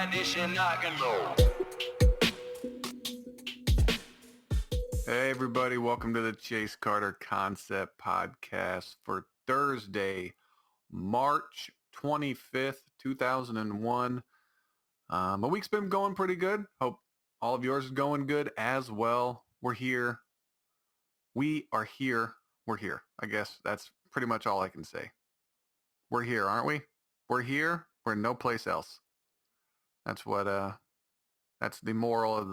edition rock and roll. Hey everybody, welcome to the Chase Carter Concept Podcast for Thursday, March 25th, 2001. My week's been going pretty good. Hope all of yours is going good as well. We're here. We are here. We're here. I guess that's pretty much all I can say. We're here, aren't we? We're here. We're no place else. That's what that's the moral of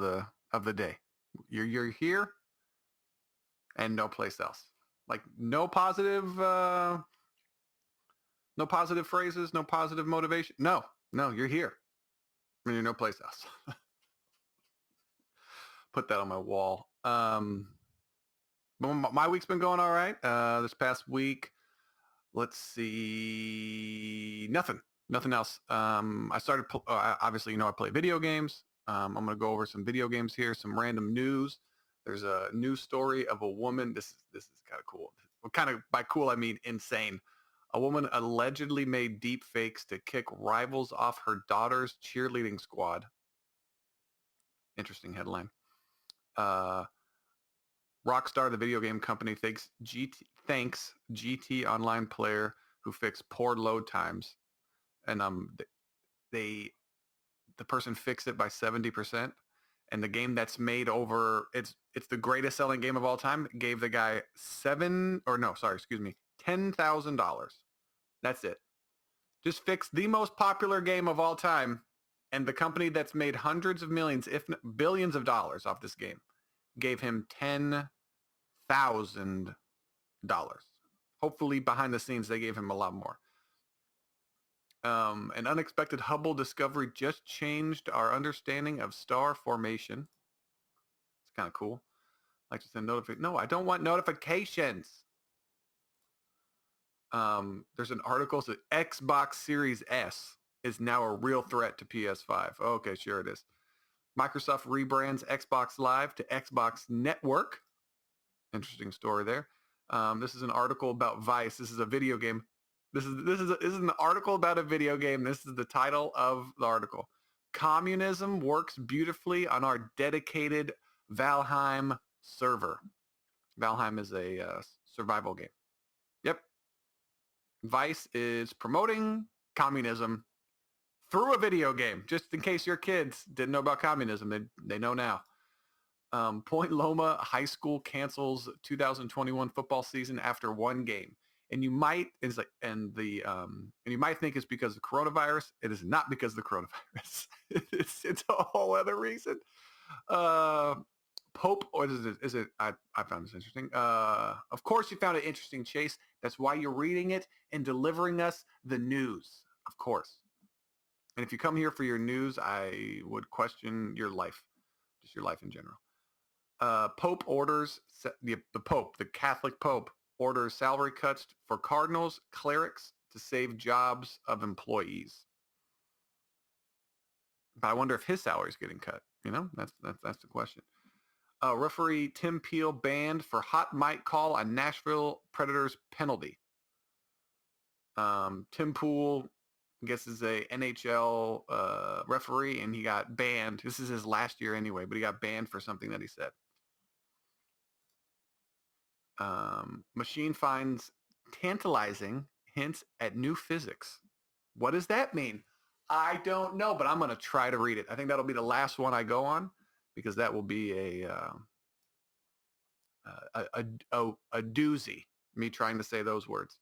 the day. You're here and no place else. Like no positive phrases, no positive motivation. No, you're here. And you're no place else. Put that on my wall. But my week's been going all right. This past week, let's see, nothing else. I started, obviously, I play video games. I'm going to go over some video games here, some random news. There's a news story of a woman. This is kind of cool. Well, kind of by cool, I mean insane. A woman allegedly made deep fakes to kick rivals off her daughter's cheerleading squad. Interesting headline. Rockstar, the video game company, thanks GT Online player who fixed poor load times, and the person fixed it by 70%, and the game that's made over it's the greatest selling game of all time gave the guy $10,000. That's it. Just fixed the most popular game of all time, and the company that's made hundreds of millions, if not billions of dollars off this game, gave him $10,000. Hopefully behind the scenes they gave him a lot more. An unexpected Hubble discovery just changed our understanding of star formation. It's kind of cool. Like to send notifications. No, I don't want notifications. There's an article that Xbox Series S is now a real threat to PS5. Okay, sure it is. Microsoft rebrands Xbox Live to Xbox Network. Interesting story there. This is an article about Vice. This is a video game. This is an article about a video game. This is the title of the article. Communism works beautifully on our dedicated Valheim server. Valheim is a survival game. Yep. Vice is promoting communism through a video game. Just in case your kids didn't know about communism, they know now. Point Loma High School cancels 2021 football season after one game, and you might think it's because of coronavirus. It is not because of the coronavirus. it's a whole other reason. Pope, or is it? I found this interesting. Of course, you found it interesting, Chase. That's why you're reading it and delivering us the news. Of course. And if you come here for your news, I would question your life, just your life in general. Pope orders, the Catholic Pope orders salary cuts for cardinals, clerics to save jobs of employees. But I wonder if his salary is getting cut. That's the question. Referee Tim Peel banned for hot mic call on Nashville Predators penalty. Tim Pool, I guess, is a NHL referee, and he got banned. This is his last year anyway, but he got banned for something that he said. Machine finds tantalizing hints at new physics. What does that mean? I don't know, but I'm going to try to read it. I think that'll be the last one I go on, because that will be a doozy, me trying to say those words.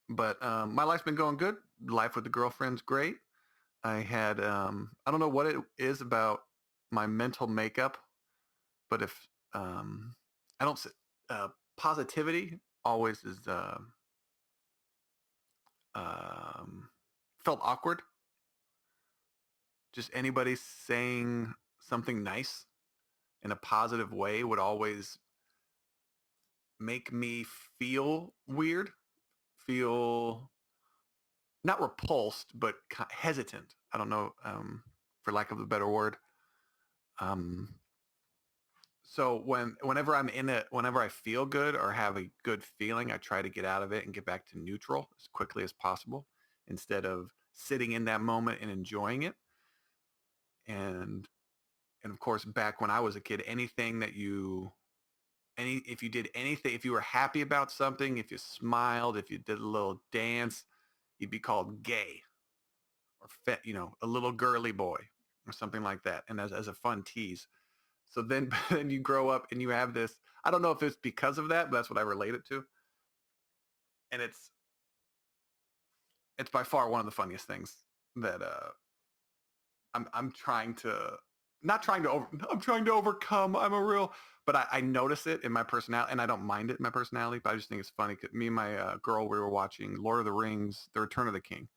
But my life's been going good. Life with the girlfriend's great. I had, I don't know what it is about my mental makeup, but if I don't sit, positivity always is felt awkward. Just anybody saying something nice in a positive way would always make me feel weird, feel not repulsed, but hesitant. I don't know, for lack of a better word. So whenever I'm in it, whenever I feel good or have a good feeling, I try to get out of it and get back to neutral as quickly as possible, instead of sitting in that moment and enjoying it. And of course, back when I was a kid, anything that if you did anything, if you were happy about something, if you smiled, if you did a little dance, you'd be called gay or a little girly boy or something like that. And as a fun tease. So then, then you grow up and you have this, I don't know if it's because of that, but that's what I relate it to. And it's by far one of the funniest things that I'm trying to I'm trying to overcome. I'm a real, but I notice it in my personality, and I don't mind it in my personality. But I just think it's funny. Me and my girl, we were watching Lord of the Rings: The Return of the King.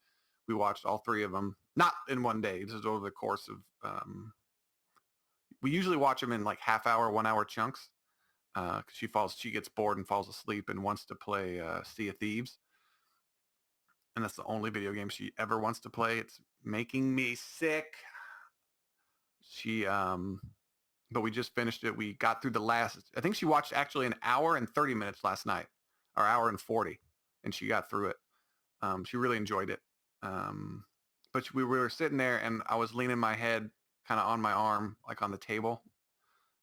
We watched all three of them, not in one day. This is over the course of. We usually watch them in like half hour, 1 hour chunks. She gets bored and falls asleep and wants to play Sea of Thieves, and that's the only video game she ever wants to play. It's making me sick. She but we just finished it. We got through the last, I think she watched actually an hour and 30 minutes last night, or hour and 40, and she got through it. She really enjoyed it. But we were sitting there and I was leaning my head kind of on my arm, like on the table,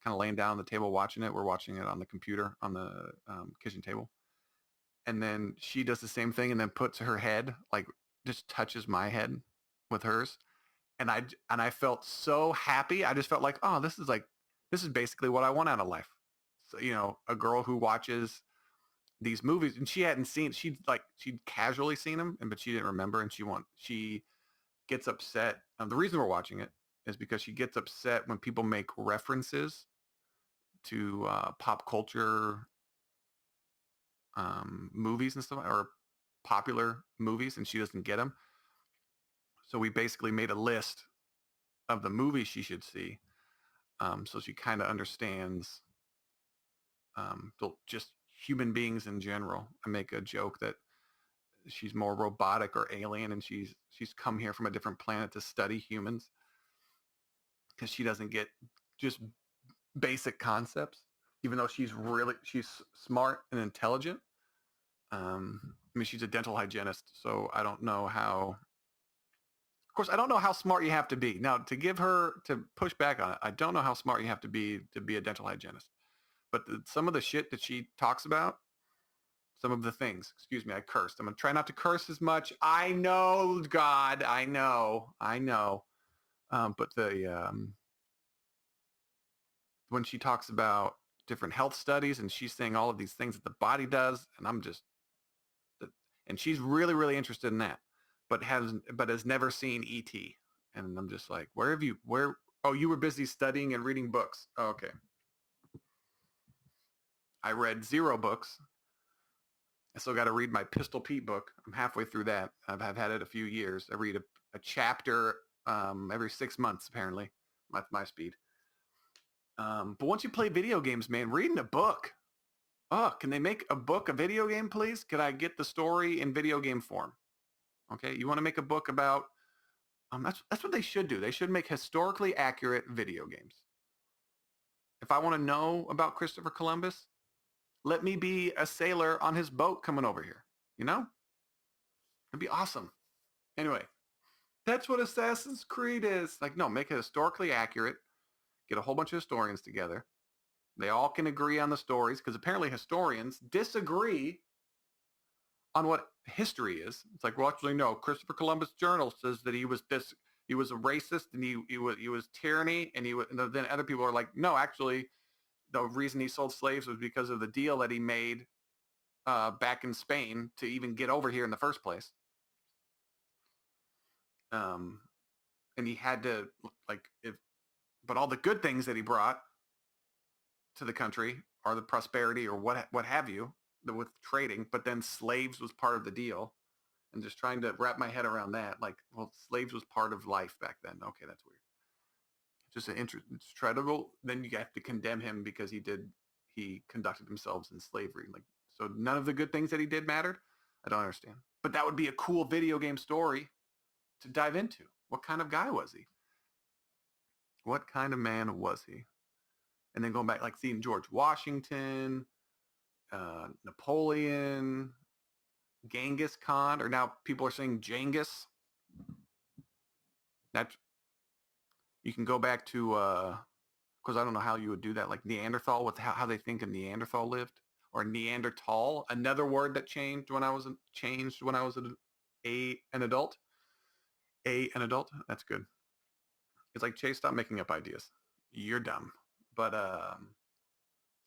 kind of laying down on the table watching it. We're watching it on the computer on the kitchen table. And then she does the same thing and then puts her head, like just touches my head with hers. And I felt so happy. I just felt like, oh, this is basically what I want out of life. So, a girl who watches these movies and she'd casually seen them, but she didn't remember, and she gets upset. The reason we're watching it is because she gets upset when people make references to pop culture movies and stuff, or popular movies, and she doesn't get them. So we basically made a list of the movies she should see, so she kind of understands just human beings in general. I make a joke that she's more robotic or alien, and she's come here from a different planet to study humans because she doesn't get just basic concepts, even though she's smart and intelligent. I mean, she's a dental hygienist, so I don't know how. Of course, I don't know how smart you have to be. Now, to push back on it, I don't know how smart you have to be a dental hygienist. But some of the shit that she talks about, some of the things, excuse me, I cursed. I'm going to try not to curse as much. I know, God, I know. But when she talks about different health studies and she's saying all of these things that the body does, and and she's really, really interested in that, but has never seen E.T. And I'm just like, oh, you were busy studying and reading books. Oh, okay. I read 0 books. I still got to read my Pistol Pete book. I'm halfway through that. I've had it a few years. I read a chapter every 6 months, apparently. That's my speed. But once you play video games, man, reading a book. Oh, can they make a book a video game, please? Could I get the story in video game form? Okay, you want to make a book about, that's what they should do. They should make historically accurate video games. If I want to know about Christopher Columbus, let me be a sailor on his boat coming over here. It'd be awesome. Anyway, that's what Assassin's Creed is. Like, no, make it historically accurate. Get a whole bunch of historians together. They all can agree on the stories because apparently historians disagree on what history is. It's like, well, actually, no. Christopher Columbus Journal says that he was a racist and he was tyranny, and then other people are like, no, actually, the reason he sold slaves was because of the deal that he made back in Spain to even get over here in the first place. And he had to but all the good things that he brought to the country are the prosperity or what have you with trading, but then slaves was part of the deal. And just trying to wrap my head around that, like, well, slaves was part of life back then. Okay, that's weird. Just an interest. It's try to go. Then you have to condemn him because he conducted himself in slavery. Like, so none of the good things that he did mattered. I don't understand. But that would be a cool video game story to dive into. What kind of guy was he? What kind of man was he? And then going back, like seeing George Washington, Napoleon, Genghis Khan, or now people are saying Genghis. That's You can go back to, because I don't know how you would do that, like Neanderthal, with how they think a Neanderthal lived, or Neanderthal, another word that changed when I was an adult. An adult. That's good. It's like, Chase, stop making up ideas. You're dumb. But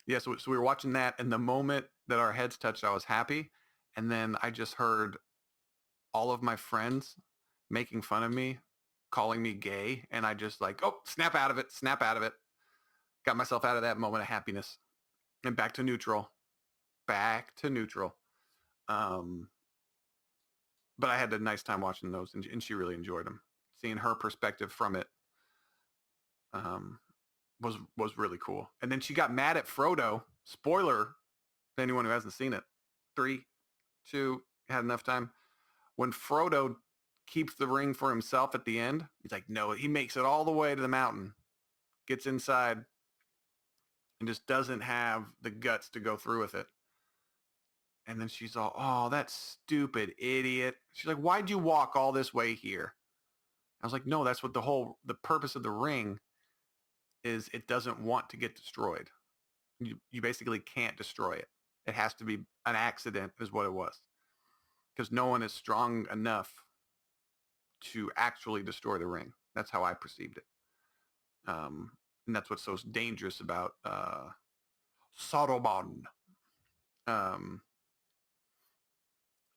yeah, so we were watching that, and the moment that our heads touched, I was happy. And then I just heard all of my friends making fun of me, calling me gay, and I just like, oh, snap out of it, snap out of it. Got myself out of that moment of happiness and back to neutral. Back to neutral. But I had a nice time watching those, and she really enjoyed them. Seeing her perspective from it was really cool. And then she got mad at Frodo. Spoiler to anyone who hasn't seen it. 3, 2, had enough time. When Frodo keeps the ring for himself at the end, he's like, no, he makes it all the way to the mountain, gets inside, and just doesn't have the guts to go through with it. And then she's all, oh, that stupid idiot. She's like, why'd you walk all this way here? I was like, no, that's what the purpose of the ring is. It doesn't want to get destroyed. You basically can't destroy it. It has to be an accident is what it was. Because no one is strong enough to actually destroy the ring. That's how I perceived it. And that's what's so dangerous about Saruman. And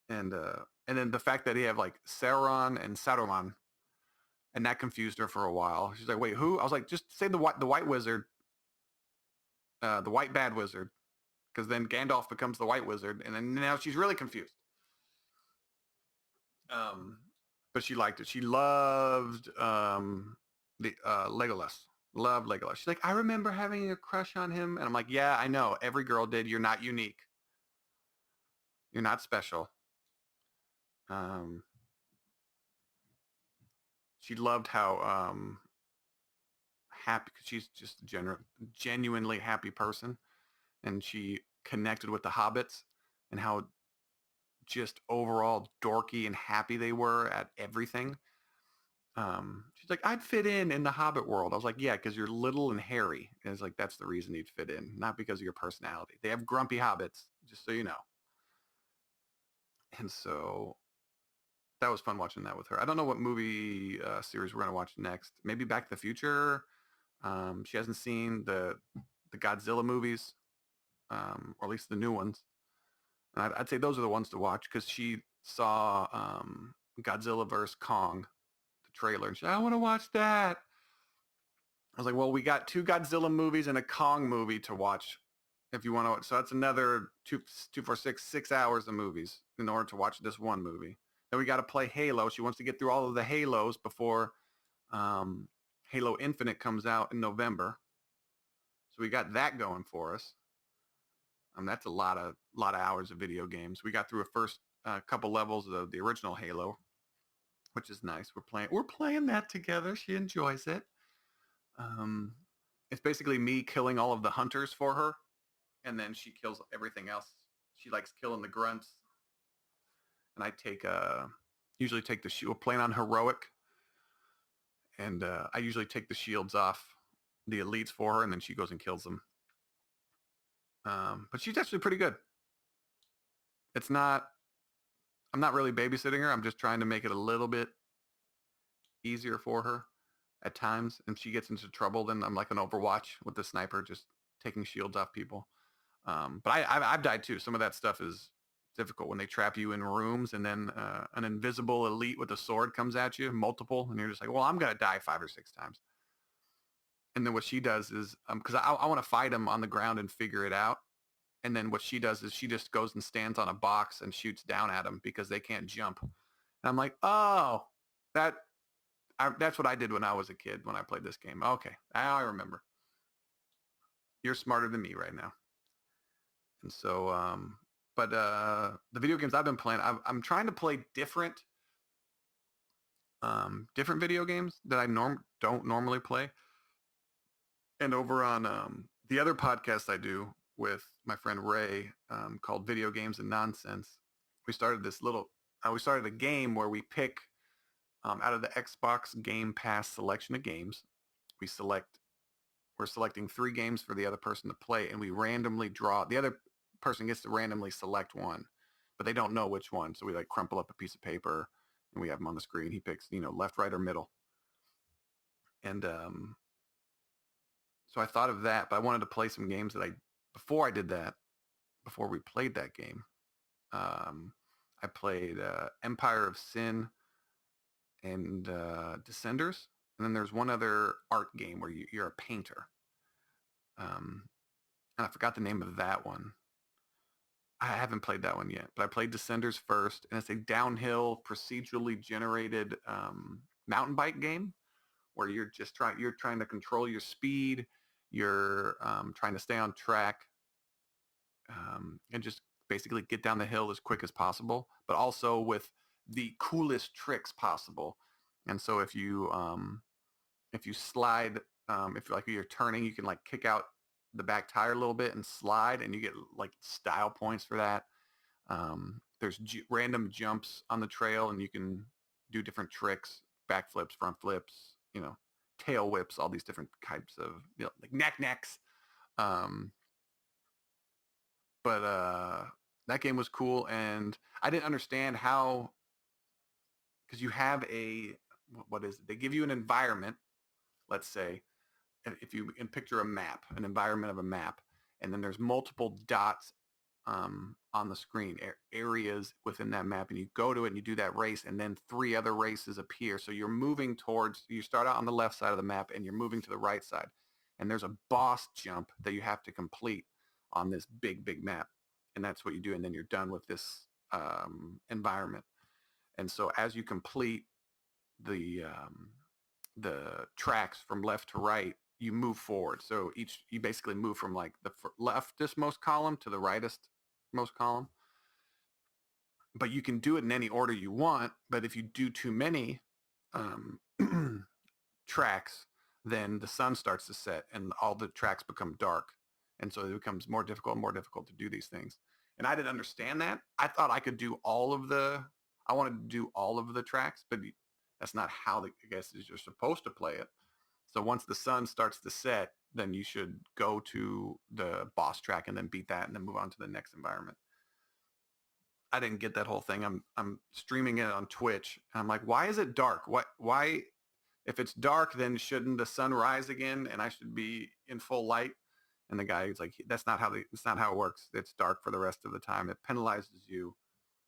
then the fact that he have like Sauron and Saruman, and that confused her for a while. She's like, wait, who? I was like, just say the white wizard, the white bad wizard, because then Gandalf becomes the white wizard, and then now she's really confused. But she liked it. She loved the Legolas. Loved Legolas. She's like, I remember having a crush on him, and I'm like, yeah, I know. Every girl did. You're not unique. You're not special. She loved how happy, because she's just a genuinely happy person, and she connected with the hobbits and how just overall dorky and happy they were at everything. She's like, I'd fit in the Hobbit world. I was like, yeah, because you're little and hairy. And it's like, that's the reason you'd fit in, not because of your personality. They have grumpy hobbits, just so you know. And so that was fun watching that with her. I don't know what movie series we're going to watch next. Maybe Back to the Future. She hasn't seen the Godzilla movies, or at least the new ones. And I'd say those are the ones to watch, because she saw Godzilla vs. Kong, the trailer, and she's like, I want to watch that. I was like, well, we got 2 Godzilla movies and a Kong movie to watch if you want to. So that's another 6 hours of movies in order to watch this one movie. Then we got to play Halo. She wants to get through all of the Halos before Halo Infinite comes out in November. So we got that going for us. That's a lot of hours of video games. We got through a first couple levels of the original Halo, which is nice. We're playing that together. She enjoys it. It's basically me killing all of the hunters for her, and then she kills everything else. She likes killing the grunts, and I usually take the shield. We're playing on heroic, and I usually take the shields off the elites for her, and then she goes and kills them. But she's actually pretty good. I'm not really babysitting her. I'm just trying to make it a little bit easier for her at times. And she gets into trouble, then I'm like an Overwatch with the sniper, just taking shields off people. But I've died too. Some of that stuff is difficult when they trap you in rooms, and then an invisible elite with a sword comes at you, multiple, and you're just like, well, I'm going to die 5 or 6 times. And then what she does is, because I want to fight him on the ground and figure it out. And then what she does is she just goes and stands on a box and shoots down at them because they can't jump. And I'm like, oh, that's what I did when I was a kid when I played this game. Okay, I remember. You're smarter than me right now. And so, but the video games I've been playing, I'm trying to play different video games that I don't normally play. And over on the other podcast I do with my friend Ray, called Video Games and Nonsense, we started a game where we pick out of the Xbox Game Pass selection of games, we're selecting 3 games for the other person to play, and we randomly draw. The other person gets to randomly select one, but they don't know which one. So we like crumple up a piece of paper and we have him on the screen. He picks, left, right, or middle. And so I thought of that, but I wanted to play some games before we played that game, I played Empire of Sin and Descenders. And then there's one other art game where you're a painter. And I forgot the name of that one. I haven't played that one yet, but I played Descenders first, and it's a downhill procedurally generated mountain bike game where you're trying to control your speed, you're trying to stay on track, and just basically get down the hill as quick as possible, but also with the coolest tricks possible. And so if you slide, if you're turning, you can like kick out the back tire a little bit and slide, and you get like style points for that. There's random jumps on the trail, and you can do different tricks, back flips, front flips, tail whips, all these different types of like knack-knacks. But that game was cool, and I didn't understand how, because you have what is it? They give you an environment, let's say, if you can picture a map, an environment of a map, and then there's multiple dots on the screen, areas within that map, and you go to it and you do that race, and then 3 other races appear. So you're moving you start out on the left side of the map and you're moving to the right side, and there's a boss jump that you have to complete on this big, big map. And that's what you do, and then you're done with this environment. And so as you complete the tracks from left to right, you move forward. So you basically move from like the leftist most column to the rightist most column. But you can do it in any order you want. But if you do too many tracks, then the sun starts to set and all the tracks become dark. And so it becomes more difficult and more difficult to do these things. And I didn't understand that. I thought I could do I wanted to do all of the tracks, but that's not how I guess you're supposed to play it. So once the sun starts to set, then you should go to the boss track and then beat that and then move on to the next environment. I didn't get that whole thing. I'm streaming it on Twitch, and I'm like, why is it dark? Why if it's dark, then shouldn't the sun rise again and I should be in full light? And the guy is like, that's not how it works. It's dark for the rest of the time. It penalizes you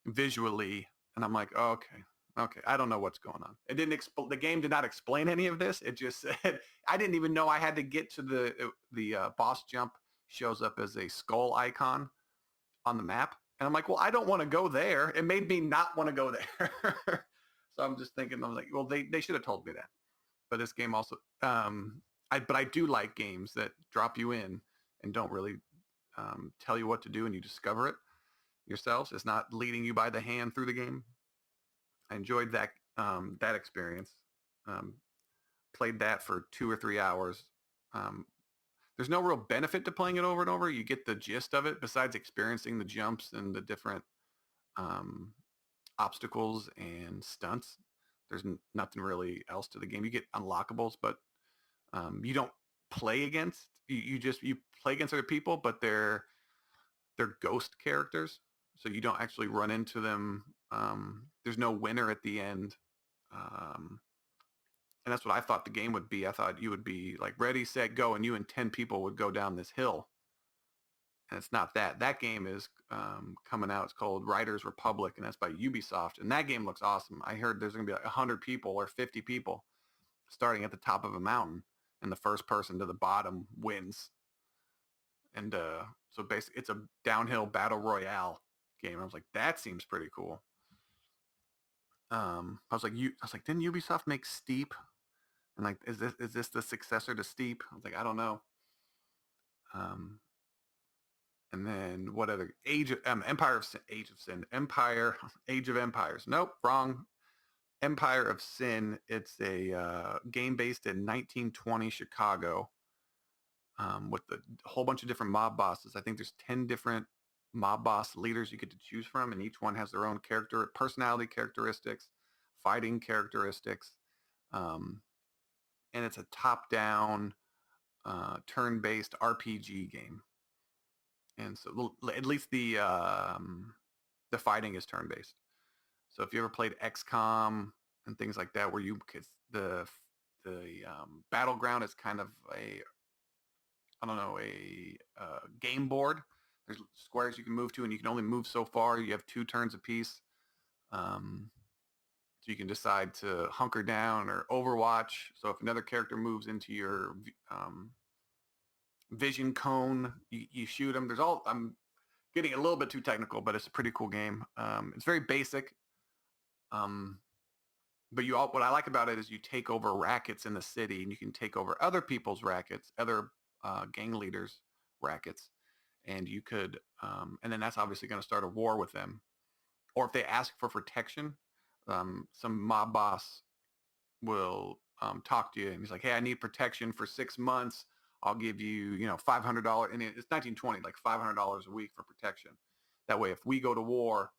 visually. And I'm like, oh, okay. I don't know what's going on. It didn't the game did not explain any of this. It just said, I didn't even know I had to get to the boss jump shows up as a skull icon on the map. And I'm like, well, I don't want to go there. It made me not want to go there. So I'm just thinking, I'm like, well, they should have told me that. But this game also, but I do like games that drop you in and don't really tell you what to do, and you discover it yourselves. It's not leading you by the hand through the game. I enjoyed that experience. Played that for 2 or 3 hours. There's no real benefit to playing it over and over. You get the gist of it besides experiencing the jumps and the different obstacles and stunts. There's nothing really else to the game. You get unlockables, but you don't play against. You play against other people, but they're ghost characters, so you don't actually run into them. There's no winner at the end. And that's what I thought the game would be. I thought you would be like ready, set, go, and you and 10 people would go down this hill. And it's not that. That game is coming out. It's called Riders Republic, and that's by Ubisoft. And that game looks awesome. I heard there's going to be like 100 people or 50 people starting at the top of a mountain, and the first person to the bottom wins. And so basically, it's a downhill battle royale game. I was like, that seems pretty cool. I was like, didn't Ubisoft make Steep? And like, is this the successor to Steep? I was like, I don't know. And then what other Age of Sin, Age of Empires. Nope, wrong. Empire of Sin. It's a game based in 1920 Chicago, with a whole bunch of different mob bosses. I think there's 10 different mob boss leaders you get to choose from, and each one has their own personality characteristics, fighting characteristics. and it's a top-down, turn-based RPG game. And so at least the fighting is turn-based. So if you ever played XCOM and things like that, where the battleground is kind of a game board. There's squares you can move to, and you can only move so far. You have 2 turns apiece. So you can decide to hunker down or overwatch. So if another character moves into your vision cone, you shoot them. I'm getting a little bit too technical, but it's a pretty cool game. It's very basic. But what I like about it is you take over rackets in the city, and you can take over other people's rackets, other gang leaders' rackets, and you could, and then that's obviously going to start a war with them. Or if they ask for protection, some mob boss will talk to you, and he's like, "Hey, I need protection for 6 months. I'll give you, $500, and it's 1920, like $500 a week for protection. That way, if we go to war,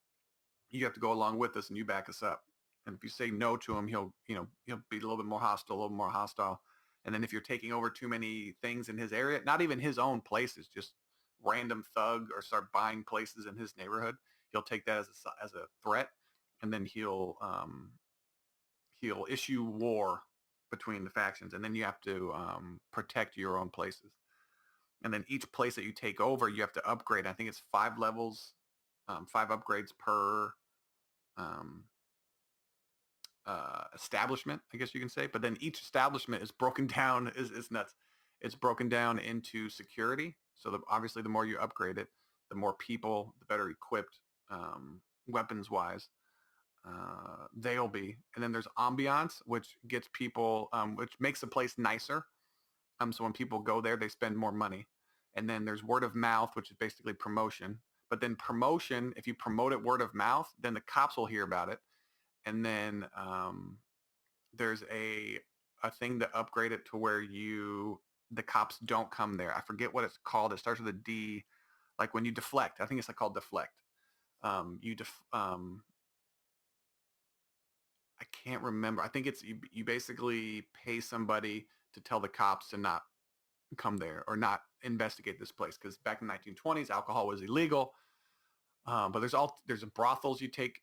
you have to go along with us, and you back us up. And if you say no to him, he'll be a little bit more hostile. And then if you're taking over too many things in his area, not even his own places, just random thug or start buying places in his neighborhood, he'll take that as a threat, and then he'll issue war between the factions, and then you have to protect your own places. And then each place that you take over, you have to upgrade. I think it's 5 levels, 5 upgrades per establishment, I guess you can say. But then each establishment is broken down, is nuts. It's broken down into security. So obviously the more you upgrade it, the more people, the better equipped weapons-wise they'll be. And then there's ambiance, which gets people, which makes the place nicer. So when people go there, they spend more money. And then there's word of mouth, which is basically promotion. But then promotion, if you promote it word of mouth, then the cops will hear about it. And then there's a thing to upgrade it to where the cops don't come there. I forget what it's called. It starts with a D, like when you deflect. I think it's called deflect. I can't remember. I think it's you basically pay somebody to tell the cops to not come there or not investigate this place, because back in the 1920s, alcohol was illegal. But there's brothels you take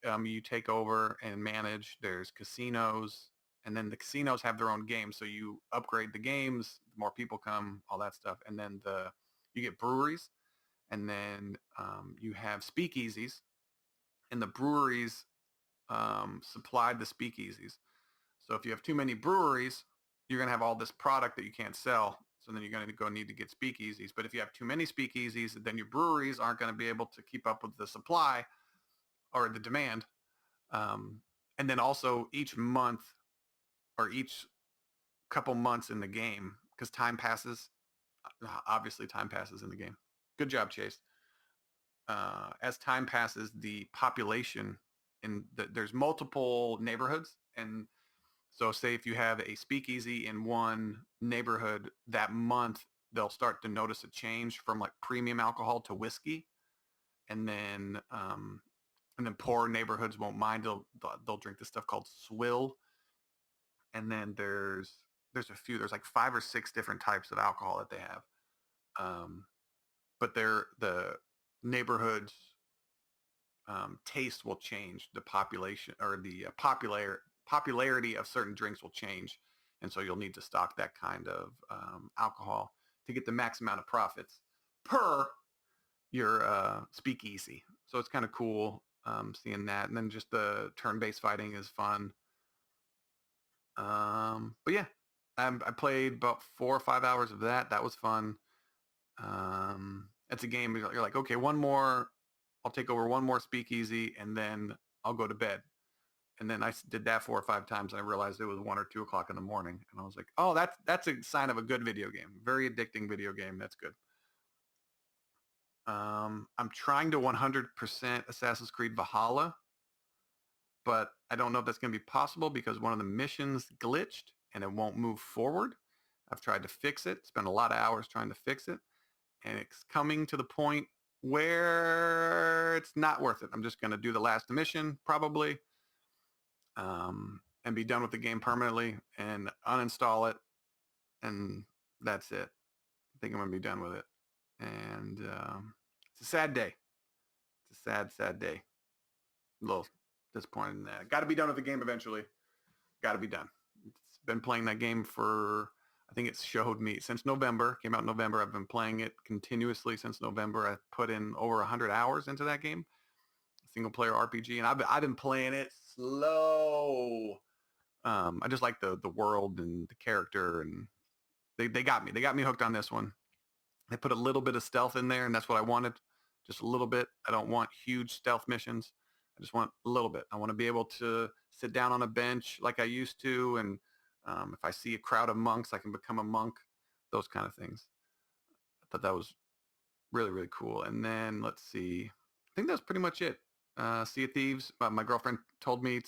over and manage. There's casinos, and then the casinos have their own games. So you upgrade the games, the more people come, all that stuff. And then you get breweries, and then you have speakeasies, and the breweries supplied the speakeasies. So if you have too many breweries, you're going to have all this product that you can't sell. So then you're going to need to get speakeasies. But if you have too many speakeasies, then your breweries aren't going to be able to keep up with the supply or the demand. And then also each month or each couple months in the game, because time passes, obviously time passes in the game. Good job, Chase. As time passes, the population there's multiple neighborhoods, and so say if you have a speakeasy in one neighborhood, that month they'll start to notice a change from like premium alcohol to whiskey, and then poor neighborhoods won't mind. They'll drink this stuff called swill, and then there's like 5 or 6 different types of alcohol that they have, but the neighborhoods taste will change. The population or the popularity of certain drinks will change, and so you'll need to stock that kind of alcohol to get the max amount of profits per your speakeasy. So it's kind of cool seeing that, and then just the turn-based fighting is fun. But yeah, I played about 4 or 5 hours of that. That was fun. It's a game you're like, okay, one more. I'll take over one more speakeasy, and then I'll go to bed. And then I did that 4 or 5 times, and I realized it was 1 or 2 o'clock in the morning. And I was like, oh, that's a sign of a good video game. Very addicting video game. That's good. I'm trying to 100% Assassin's Creed Valhalla, but I don't know if that's going to be possible because one of the missions glitched and it won't move forward. I've tried to fix it. Spent a lot of hours trying to fix it, and it's coming to the point where it's not worth it. I'm just going to do the last mission probably, and be done with the game permanently and uninstall it and that's it. I think I'm gonna be done with it. And it's a sad day. It's a sad day. A little disappointed in that. Got to be done with the game eventually. Got to be done. It's been playing that game for, I think it's showed me since November. Came out in November. I've been playing it continuously since November. I put in over 100 hours into that game. Single player RPG, and I've been playing it slow. I just like the world and the character, and they got me. They got me hooked on this one. They put a little bit of stealth in there, and that's what I wanted. Just a little bit. I don't want huge stealth missions. I just want a little bit. I want to be able to sit down on a bench like I used to, and if I see a crowd of monks, I can become a monk. Those kind of things. I thought that was really, really cool. And then let's see. I think that's pretty much it. Sea of Thieves. My girlfriend told me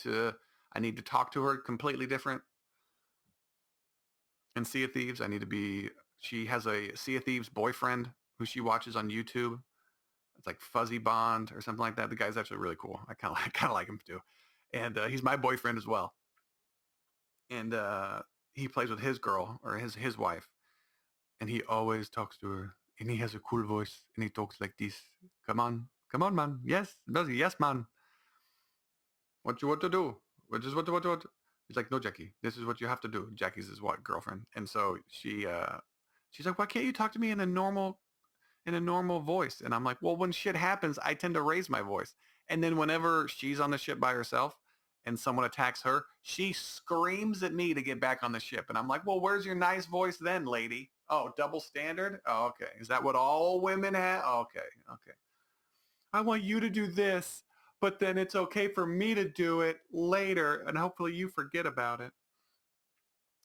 I need to talk to her completely different. In Sea of Thieves, she has a Sea of Thieves boyfriend who she watches on YouTube. It's like Fuzzy Bond or something like that. The guy's actually really cool. I kind of like him too. And he's my boyfriend as well. And he plays with his girl or his wife. And he always talks to her. And he has a cool voice. And he talks like this. Come on, man. Yes, man. What you want to do? What? He's like, no, Jackie, this is what you have to do. Jackie's his girlfriend. And so she's like, why can't you talk to me in a normal voice? And I'm like, well, when shit happens, I tend to raise my voice. And then whenever she's on the ship by herself and someone attacks her, she screams at me to get back on the ship. And I'm like, well, where's your nice voice then, lady? Oh, double standard? Oh, okay. Is that what all women have? Oh, okay. I want you to do this, but then it's okay for me to do it later, and hopefully you forget about it.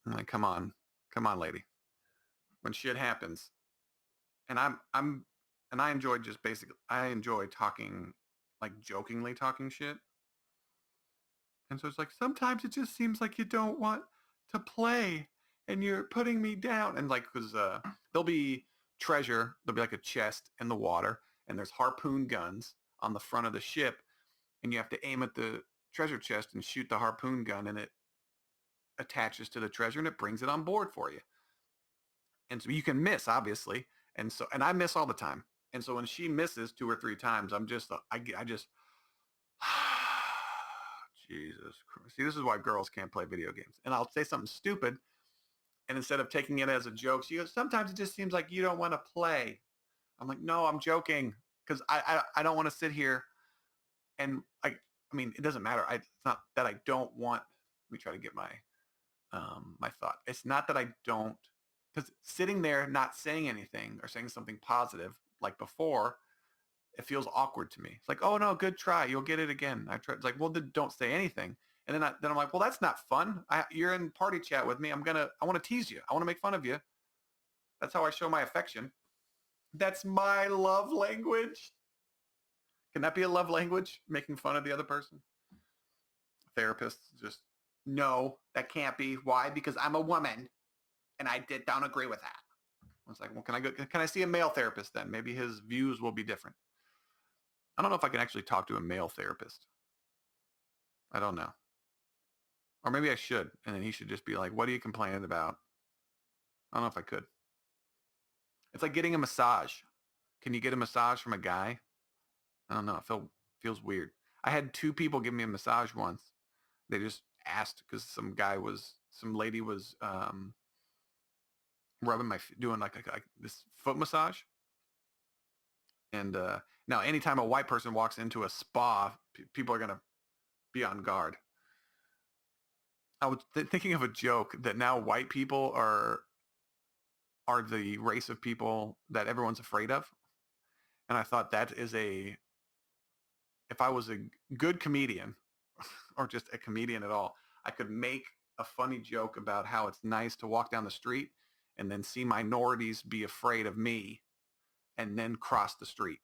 I'm like, come on, lady. When shit happens, and I enjoy talking, like jokingly talking shit. And so it's like, sometimes it just seems like you don't want to play and you're putting me down. And like, because there'll be like a chest in the water, and there's harpoon guns on the front of the ship, and you have to aim at the treasure chest and shoot the harpoon gun, and it attaches to the treasure and it brings it on board for you. And so you can miss, obviously. And I miss all the time. And so when she misses 2 or 3 times, I'm just, I just, Jesus Christ. See, this is why girls can't play video games. And I'll say something stupid, and instead of taking it as a joke, she goes, sometimes it just seems like you don't want to play. I'm like, no, I'm joking, because I don't want to sit here and I mean, it doesn't matter. It's not that I don't want. Let me try to get my my thought. It's not that I don't, because sitting there not saying anything or saying something positive like before, it feels awkward to me. It's like, oh no, good try. You'll get it again. I try. It's like, well, then don't say anything. And then I'm like, well, that's not fun. You're in party chat with me. I want to tease you. I want to make fun of you. That's how I show my affection. That's my love language. Can that be a love language? Making fun of the other person? Therapists just, no, that can't be. Why? Because I'm a woman and I don't agree with that. I was like, well, can I see a male therapist then? Maybe his views will be different. I don't know if I can actually talk to a male therapist. I don't know. Or maybe I should. And then he should just be like, what are you complaining about? I don't know if I could. It's like getting a massage. Can you get a massage from a guy? I don't know. It feels weird. I had 2 people give me a massage once. They just asked because some lady was rubbing doing like this foot massage. And now anytime a white person walks into a spa, people are going to be on guard. I was thinking of a joke that now white people are the race of people that everyone's afraid of. And I thought if I was a good comedian or just a comedian at all, I could make a funny joke about how it's nice to walk down the street and then see minorities be afraid of me and then cross the street.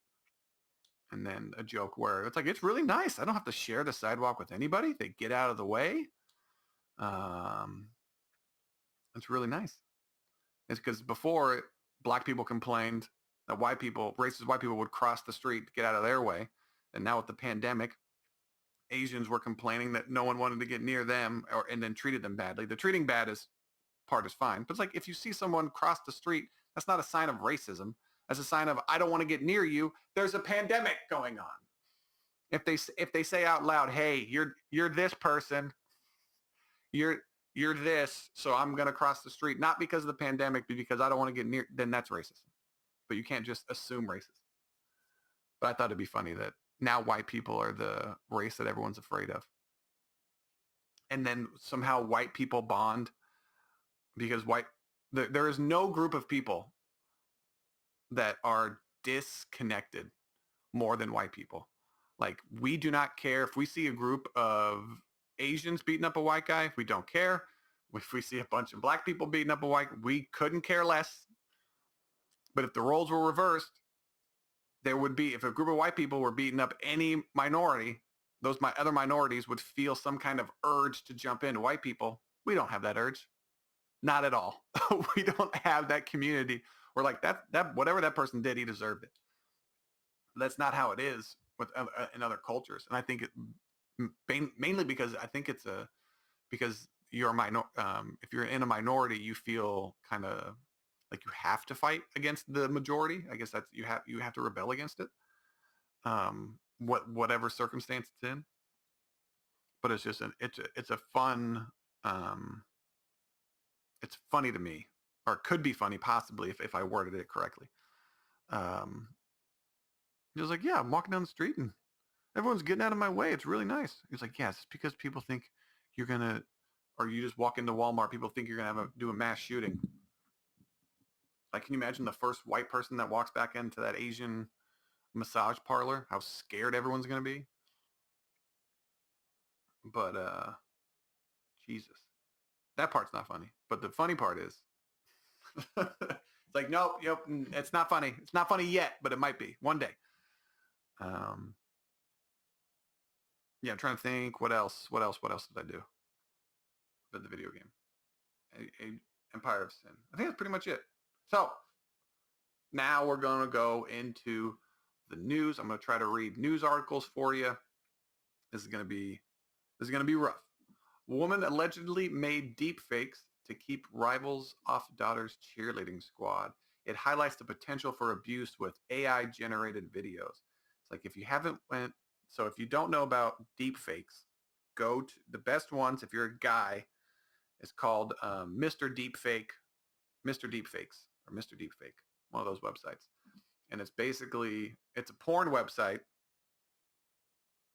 And then a joke where it's like, it's really nice. I don't have to share the sidewalk with anybody. They get out of the way. It's really nice. It's because before, black people complained that racist white people would cross the street to get out of their way. And now with the pandemic, Asians were complaining that no one wanted to get near them and then treated them badly. The treating bad is part is fine. But it's like if you see someone cross the street, that's not a sign of racism. That's a sign of I don't want to get near you. There's a pandemic going on. If they say out loud, hey, you're this person, you're this, so I'm gonna cross the street, not because of the pandemic, but because I don't want to get near, then that's racism. But you can't just assume racism. But I thought it'd be funny that now white people are the race that everyone's afraid of. And then somehow white people bond because there is no group of people that are disconnected more than white people. Like, we do not care if we see a group of Asians beating up a white guy. We don't care. If we see a bunch of black people beating up a white, we couldn't care less. But if the roles were reversed, there would be, if a group of white people were beating up any minority, those other minorities would feel some kind of urge to jump into white people. We don't have that urge. Not at all. We don't have that community. We're like, that whatever that person did, he deserved it. That's not how it is in other cultures. And I think mainly because I think it's because you're if you're in a minority, you feel kind of like you have to fight against the majority. I guess that's you have to rebel against it. Whatever circumstance it's in. But it's just it's a fun it's funny to me, or it could be funny possibly if I worded it correctly. He was like, yeah, I'm walking down the street and everyone's getting out of my way. It's really nice. He was like, yes, it's because people think you're gonna, or you just walk into Walmart, people think you're gonna do a mass shooting. Like, can you imagine the first white person that walks back into that Asian massage parlor? How scared everyone's gonna be. But Jesus, that part's not funny. But the funny part is, it's like, nope, it's not funny. It's not funny yet, but it might be one day. Yeah, I'm trying to think. What else did I do? But the video game, Empire of Sin. I think that's pretty much it. So now we're gonna go into the news. I'm gonna try to read news articles for you. This is gonna be rough. Woman allegedly made deepfakes to keep rivals off daughter's cheerleading squad. It highlights the potential for abuse with AI generated videos. It's like if you don't know about deepfakes, go to the best ones. If you're a guy, it's called Mr. Deepfake, Mr. Deepfakes, or Mr. Deepfake, one of those websites. And it's a porn website,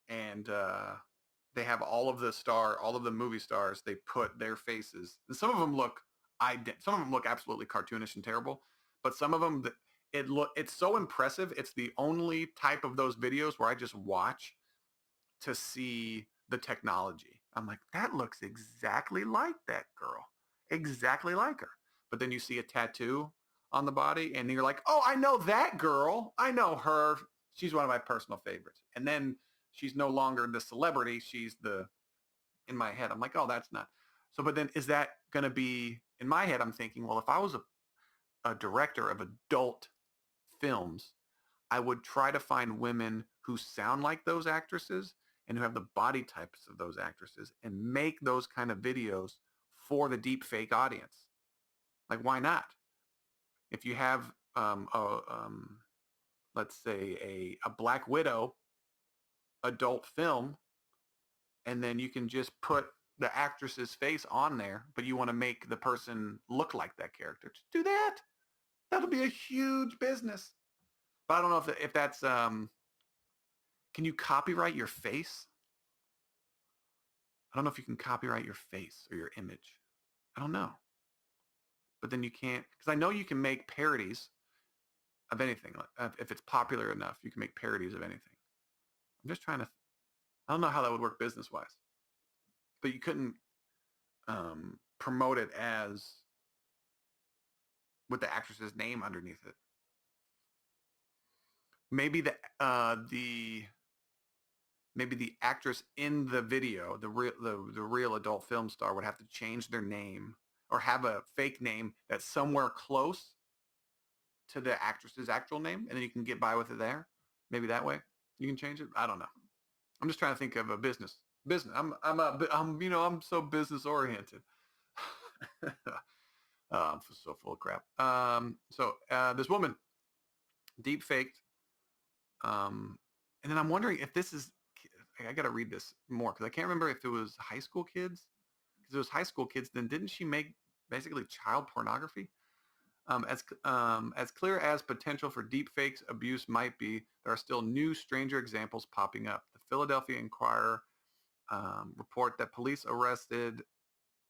and they have all of the movie stars. They put their faces, and some of them look absolutely cartoonish and terrible, but some of them it's so impressive. It's the only type of those videos where I just watch to see the technology. I'm like, that looks exactly like that girl, exactly like her. But then you see a tattoo on the body, and you're like, oh, I know that girl. I know her. She's one of my personal favorites. And then she's no longer the celebrity. She's in my head, I'm like, oh, that's not. So, but then is that going to be, in my head, I'm thinking, well, if I was a director of adult films, I would try to find women who sound like those actresses and who have the body types of those actresses and make those kind of videos for the deep fake audience. Like, why not? If you have, let's say a Black Widow adult film, and then you can just put the actress's face on there, but you want to make the person look like that character. Just do that. That'll be a huge business. But I don't know if that's, can you copyright your face? I don't know if you can copyright your face or your image. I don't know. But then you can't, because I know you can make parodies of anything. If it's popular enough, you can make parodies of anything. I'm just trying to, I don't know how that would work business-wise. But you couldn't promote it as with the actress's name underneath it. Maybe the actress in the video, the real adult film star, would have to change their name or have a fake name that's somewhere close to the actress's actual name, and then you can get by with it there. Maybe that way you can change it. I don't know. I'm just trying to think of a business. I'm so business oriented. I'm so full of crap. So this woman deep faked. And then I'm wondering if this is, I got to read this more because I can't remember if it was high school kids. Because it was high school kids, then didn't she make basically child pornography? As clear as potential for deep fakes abuse might be, there are still new, stranger examples popping up. The Philadelphia Inquirer report that police arrested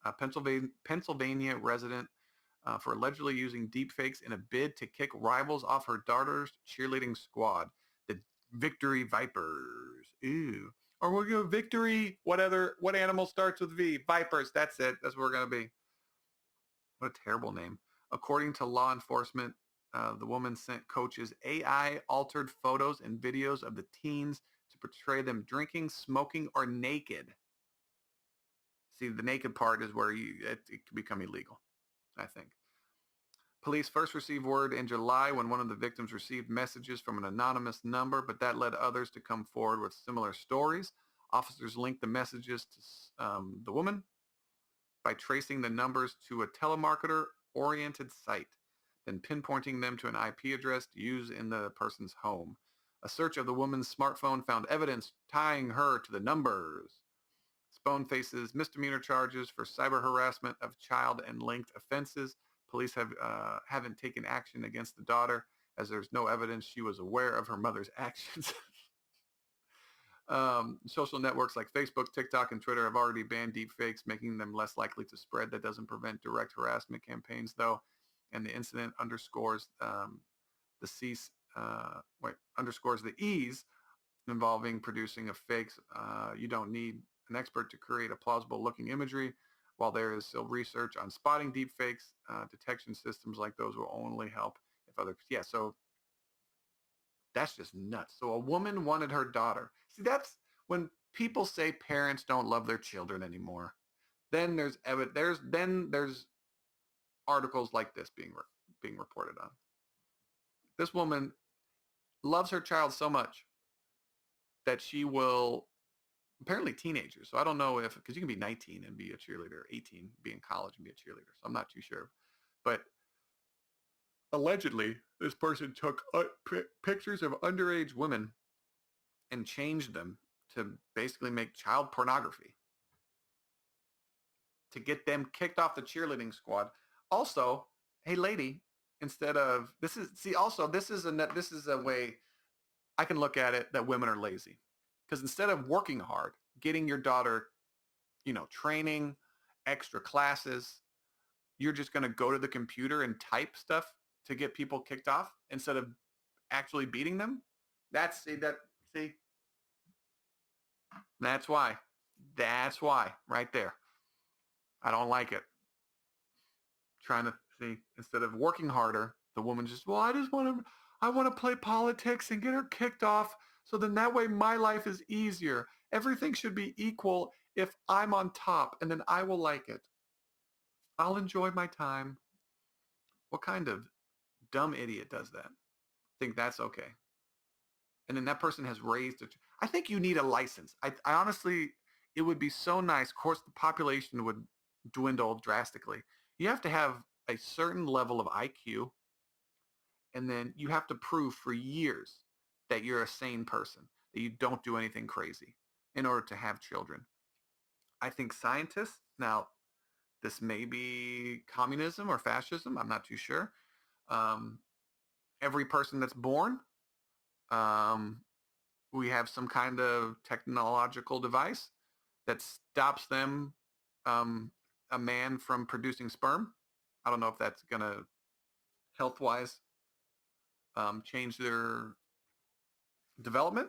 a Pennsylvania resident for allegedly using deepfakes in a bid to kick rivals off her daughter's cheerleading squad, the Victory Vipers. Ew. Or we'll go Victory, what animal starts with V? Vipers, that's it. That's what we're going to be. What a terrible name. According to law enforcement, the woman sent coaches AI-altered photos and videos of the teens to portray them drinking, smoking, or naked. See, the naked part is where it can become illegal, I think. Police first received word in July when one of the victims received messages from an anonymous number, but that led others to come forward with similar stories. Officers linked the messages to the woman by tracing the numbers to a telemarketer-oriented site, then pinpointing them to an IP address to use in the person's home. A search of the woman's smartphone found evidence tying her to the numbers. Spone faces misdemeanor charges for cyber harassment of child and linked offenses. Police haven't taken action against the daughter as there's no evidence she was aware of her mother's actions. Social networks like Facebook, TikTok, and Twitter have already banned deepfakes, making them less likely to spread. That doesn't prevent direct harassment campaigns, though, and the incident underscores underscores the ease involving producing a fake. You don't need an expert to create a plausible looking imagery. While there is still research on spotting deepfakes, detection systems like those will only help if other. Yeah, so that's just nuts. So a woman wanted her daughter. See, that's when people say parents don't love their children anymore. Then there's articles like this being reported on. This woman loves her child so much that she will, apparently teenagers. So I don't know if, because you can be 19 and be a cheerleader, 18, be in college and be a cheerleader. So I'm not too sure. But allegedly, this person took pictures of underage women and changed them to basically make child pornography to get them kicked off the cheerleading squad. Also, hey lady, instead of this is a way I can look at it that women are lazy. Because instead of working hard, getting your daughter, training, extra classes, you're just going to go to the computer and type stuff to get people kicked off instead of actually beating them. That's why right there. I don't like it. Trying to see, instead of working harder, the woman just, well, I want to play politics and get her kicked off. So then that way my life is easier. Everything should be equal if I'm on top, and then I will like it. I'll enjoy my time. What kind of dumb idiot does that? Think that's okay? And then that person has raised I think you need a license. I honestly, it would be so nice. Of course, the population would dwindle drastically. You have to have a certain level of IQ, and then you have to prove for years that you're a sane person, that you don't do anything crazy in order to have children. I think scientists, now this may be communism or fascism, I'm not too sure. Every person that's born, um, we have some kind of technological device that stops them, a man from producing sperm. I don't know if that's going to health-wise change their development,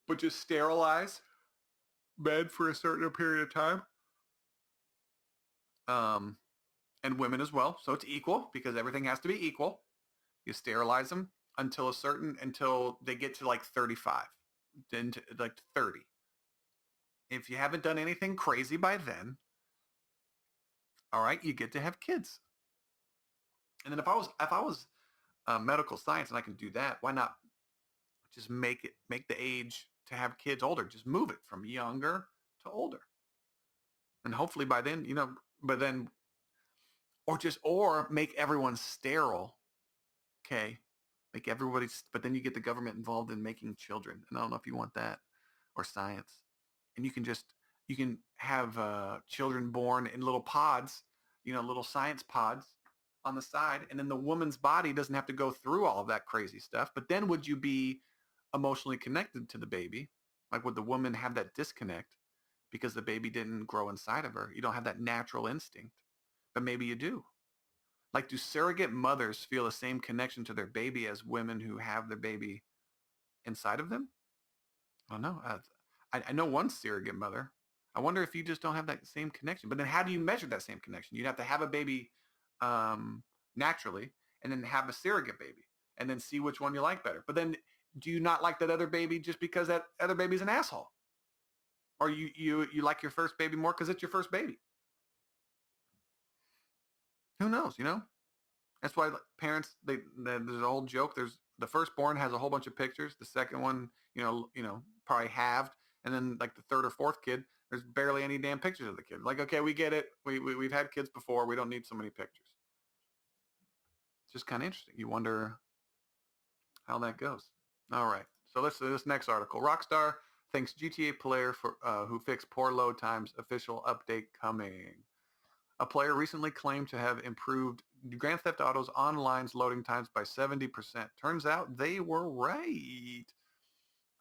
but just sterilize men for a certain period of time, and women as well. So it's equal because everything has to be equal. You sterilize them until they get to like 35, then to like 30. If you haven't done anything crazy by then, all right, you get to have kids. And then if I was medical science and I can do that, why not just make the age to have kids older? Just move it from younger to older, and hopefully by then, but then or make everyone sterile. Okay, make everybody, but then you get the government involved in making children, and I don't know if you want that, or science. And you can have children born in little pods, little science pods on the side, and then the woman's body doesn't have to go through all of that crazy stuff. But then would you be emotionally connected to the baby? Like, would the woman have that disconnect because the baby didn't grow inside of her? You don't have that natural instinct, but maybe you do. Like, do surrogate mothers feel the same connection to their baby as women who have their baby inside of them? I don't know. I know one surrogate mother. I wonder if you just don't have that same connection. But then how do you measure that same connection? You'd have to have a baby naturally and then have a surrogate baby and then see which one you like better. But then do you not like that other baby just because that other baby's an asshole? Or you like your first baby more because it's your first baby? Who knows, That's why parents, there's an old joke. There's the firstborn has a whole bunch of pictures. The second one, probably halved. And then like the third or fourth kid, there's barely any damn pictures of the kid. Like, okay, we get it. We've had kids before. We don't need so many pictures. It's just kind of interesting. You wonder how that goes. All right. So let's do this next article. Rockstar thanks GTA player for who fixed poor load times. Official update coming. A player recently claimed to have improved Grand Theft Auto's online's loading times by 70%. Turns out they were right.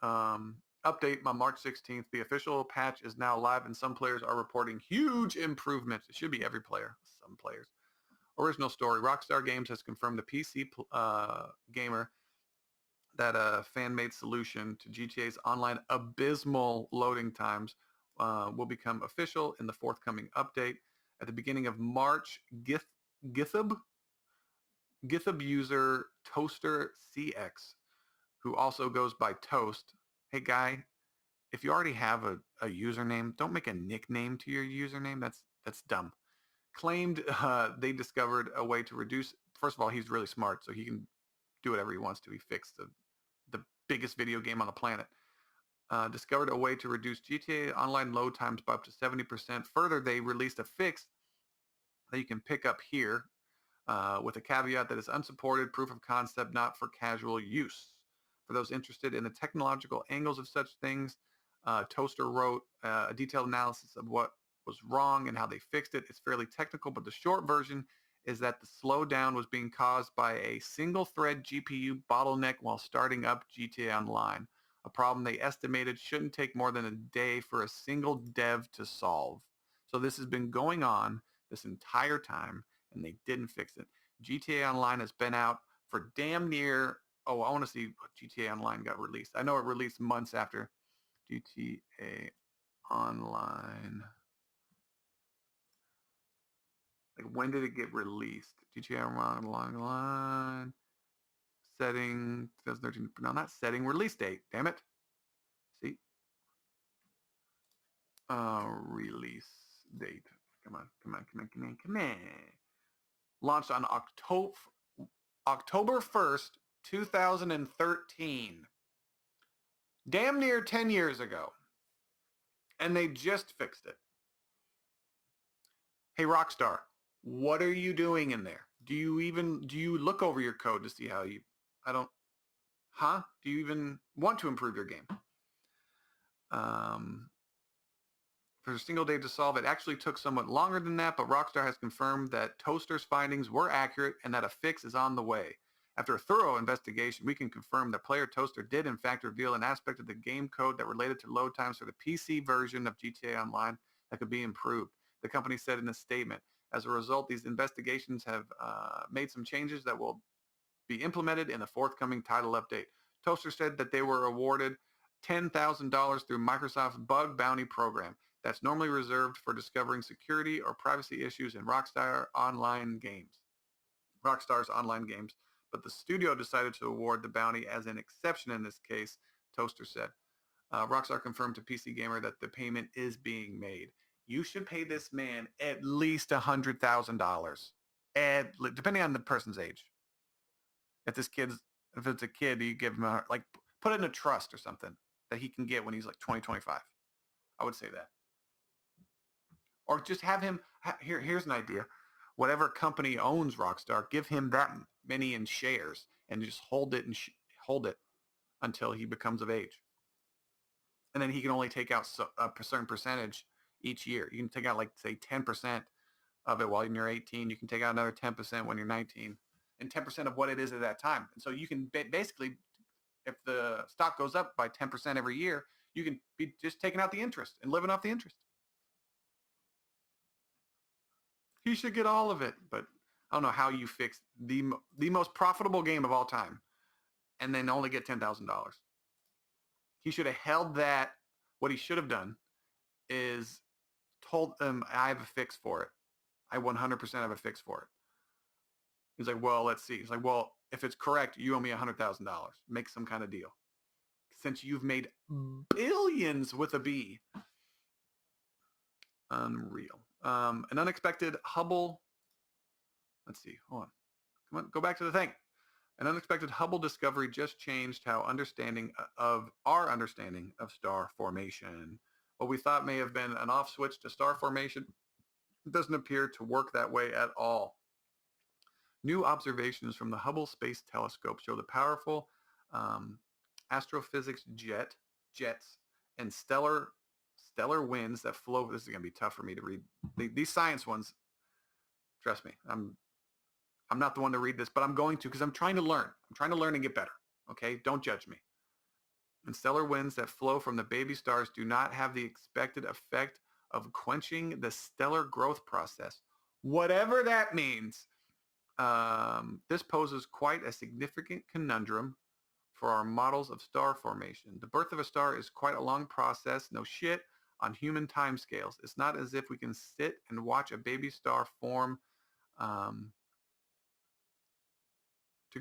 Update on March 16th. The official patch is now live and some players are reporting huge improvements. It should be every player. Some players. Original story. Rockstar Games has confirmed the PC gamer that a fan-made solution to GTA's online abysmal loading times will become official in the forthcoming update. At the beginning of March, GitHub user Toaster CX, who also goes by Toast. Hey guy, if you already have a username, don't make a nickname to your username. That's dumb. Claimed they discovered a way to reduce. First of all, he's really smart, so he can do whatever he wants to. He fixed the biggest video game on the planet. Discovered a way to reduce GTA online load times by up to 70%. Further, they released a fix that you can pick up here with a caveat that is unsupported, proof of concept, not for casual use. For those interested in the technological angles of such things, Toaster wrote a detailed analysis of what was wrong and how they fixed it. It's fairly technical, but the short version is that the slowdown was being caused by a single-thread GPU bottleneck while starting up GTA Online, a problem they estimated shouldn't take more than a day for a single dev to solve. So this has been going on this entire time, and they didn't fix it. GTA Online has been out for damn near, I want to see what GTA Online got released. I know it released months after GTA Online. Like, when did it get released? GTA Online. Setting, 2013. No, not setting. Release date. Damn it. See? Release date. Come on. Launched on October 1st, 2013. Damn near 10 years ago. And they just fixed it. Hey, Rockstar, what are you doing in there? Do you look over your code to see how do you even want to improve your game? For a single day to solve, it actually took somewhat longer than that, but Rockstar has confirmed that Toaster's findings were accurate and that a fix is on the way. After a thorough investigation, we can confirm that player Toaster did in fact reveal an aspect of the game code that related to load times for the PC version of GTA Online that could be improved. The company said in a statement, as a result, these investigations have made some changes that will be implemented in the forthcoming title update. Toaster said that they were awarded $10,000 through Microsoft's Bug Bounty program. That's normally reserved for discovering security or privacy issues in Rockstar's online games. But the studio decided to award the bounty as an exception in this case, Toaster said. Rockstar confirmed to PC Gamer that the payment is being made. You should pay this man at least $100,000, depending on the person's age. If it's a kid, you give him put it in a trust or something that he can get when he's like 20, 25. I would say that. Or just have him, here's an idea. whatever company owns Rockstar, give him that many in shares and just hold it and hold it until he becomes of age. And then he can only take out a certain percentage each year. You can take out, like, say, 10% of it while you're 18. You can take out another 10% when you're 19, and 10% of what it is at that time. And so you can basically, if the stock goes up by 10% every year, you can be just taking out the interest and living off the interest. He should get all of it, but I don't know how you fix the most profitable game of all time and then only get $10,000. He should have held that. What he should have done is told them, I have a fix for it. I 100% have a fix for it. He's like, well, let's see. He's like, well, if it's correct, you owe me $100,000. Make some kind of deal. Since you've made billions with a B. Unreal. An unexpected Hubble. Let's see. Hold on. Come on. Go back to the thing. An unexpected Hubble discovery just changed our understanding of star formation. What we thought may have been an off switch to star formation doesn't appear to work that way at all. New observations from the Hubble Space Telescope show the powerful astrophysics jets and stellar winds that flow. This is going to be tough for me to read. These science ones, trust me, I'm not the one to read this, but I'm going to, because I'm trying to learn. I'm trying to learn and get better. Okay? Don't judge me. And stellar winds that flow from the baby stars do not have the expected effect of quenching the stellar growth process. Whatever that means. This poses quite a significant conundrum for our models of star formation. The birth of a star is quite a long process, no shit, on human timescales. It's not as if we can sit and watch a baby star form to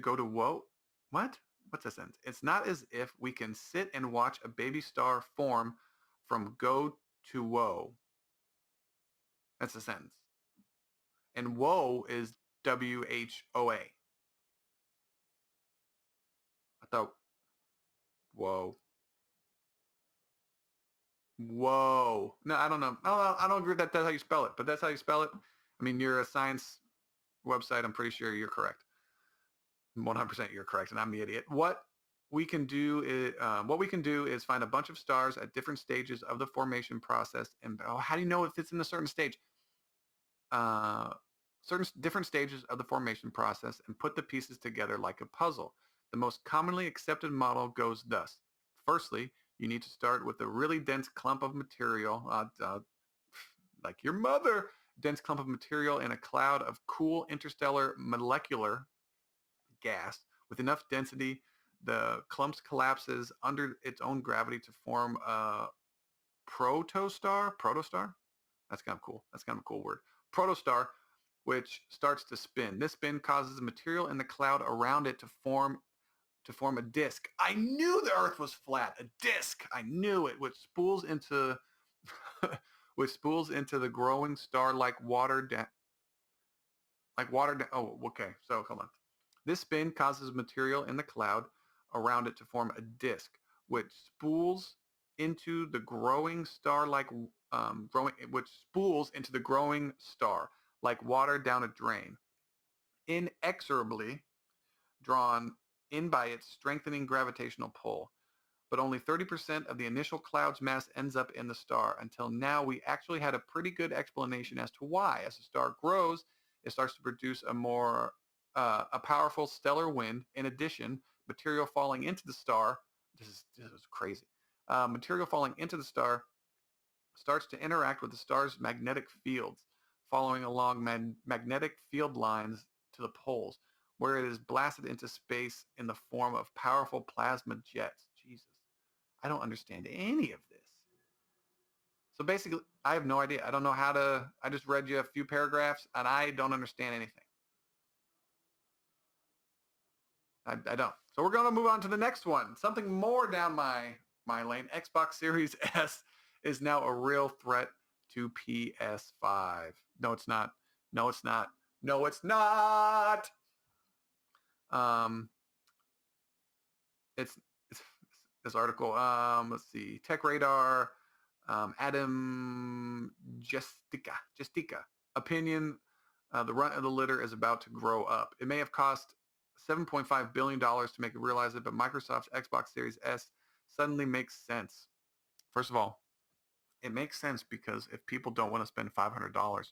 go to woe. What? What's that sentence? It's not as if we can sit and watch a baby star form from go to woe. That's the sentence. And woe is WHOA. I thought, whoa. Whoa. No, I don't know. I don't agree that that's how you spell it, but that's how you spell it. I mean, you're a science website. I'm pretty sure you're correct. 100% you're correct, and I'm the idiot. What we can do is find a bunch of stars at different stages of the formation process. And how do you know if it's in a certain stage? Certain different stages of the formation process and put the pieces together like a puzzle. The most commonly accepted model goes thus. Firstly, you need to start with a really dense clump of material, like your mother, dense clump of material in a cloud of cool interstellar molecular gas. With enough density, the clumps collapses under its own gravity to form a protostar. Protostar? That's kind of cool. That's kind of a cool word. Protostar, which starts to spin. This spin causes the material in the cloud around it to form a disk. I knew the Earth was flat. A disk. I knew it. Which spools into the growing star like water. Oh, okay. So hold on. This spin causes material in the cloud around it to form a disk, which spools into the growing star like water down a drain, inexorably drawn in by its strengthening gravitational pull. But only 30% of the initial cloud's mass ends up in the star. Until now, we actually had a pretty good explanation as to why. As the star grows, it starts to produce a powerful stellar wind. In addition, material falling into the star, this is crazy. Material falling into the star starts to interact with the star's magnetic fields, following along magnetic field lines to the poles, where it is blasted into space in the form of powerful plasma jets. Jesus, I don't understand any of this. So basically, I have no idea. I don't know I just read you a few paragraphs, and I don't understand anything. I don't. So we're going to move on to the next one. Something more down my lane. Xbox Series S is now a real threat to PS5. No, it's not. No, it's not. No, it's not. It's this article. Let's see. Tech Radar. Adam Justica opinion The runt of the litter is about to grow up. It may have cost $7.5 billion to make it realize it, but Microsoft's Xbox Series S suddenly makes sense. First of all, it makes sense because if people don't want to spend $500,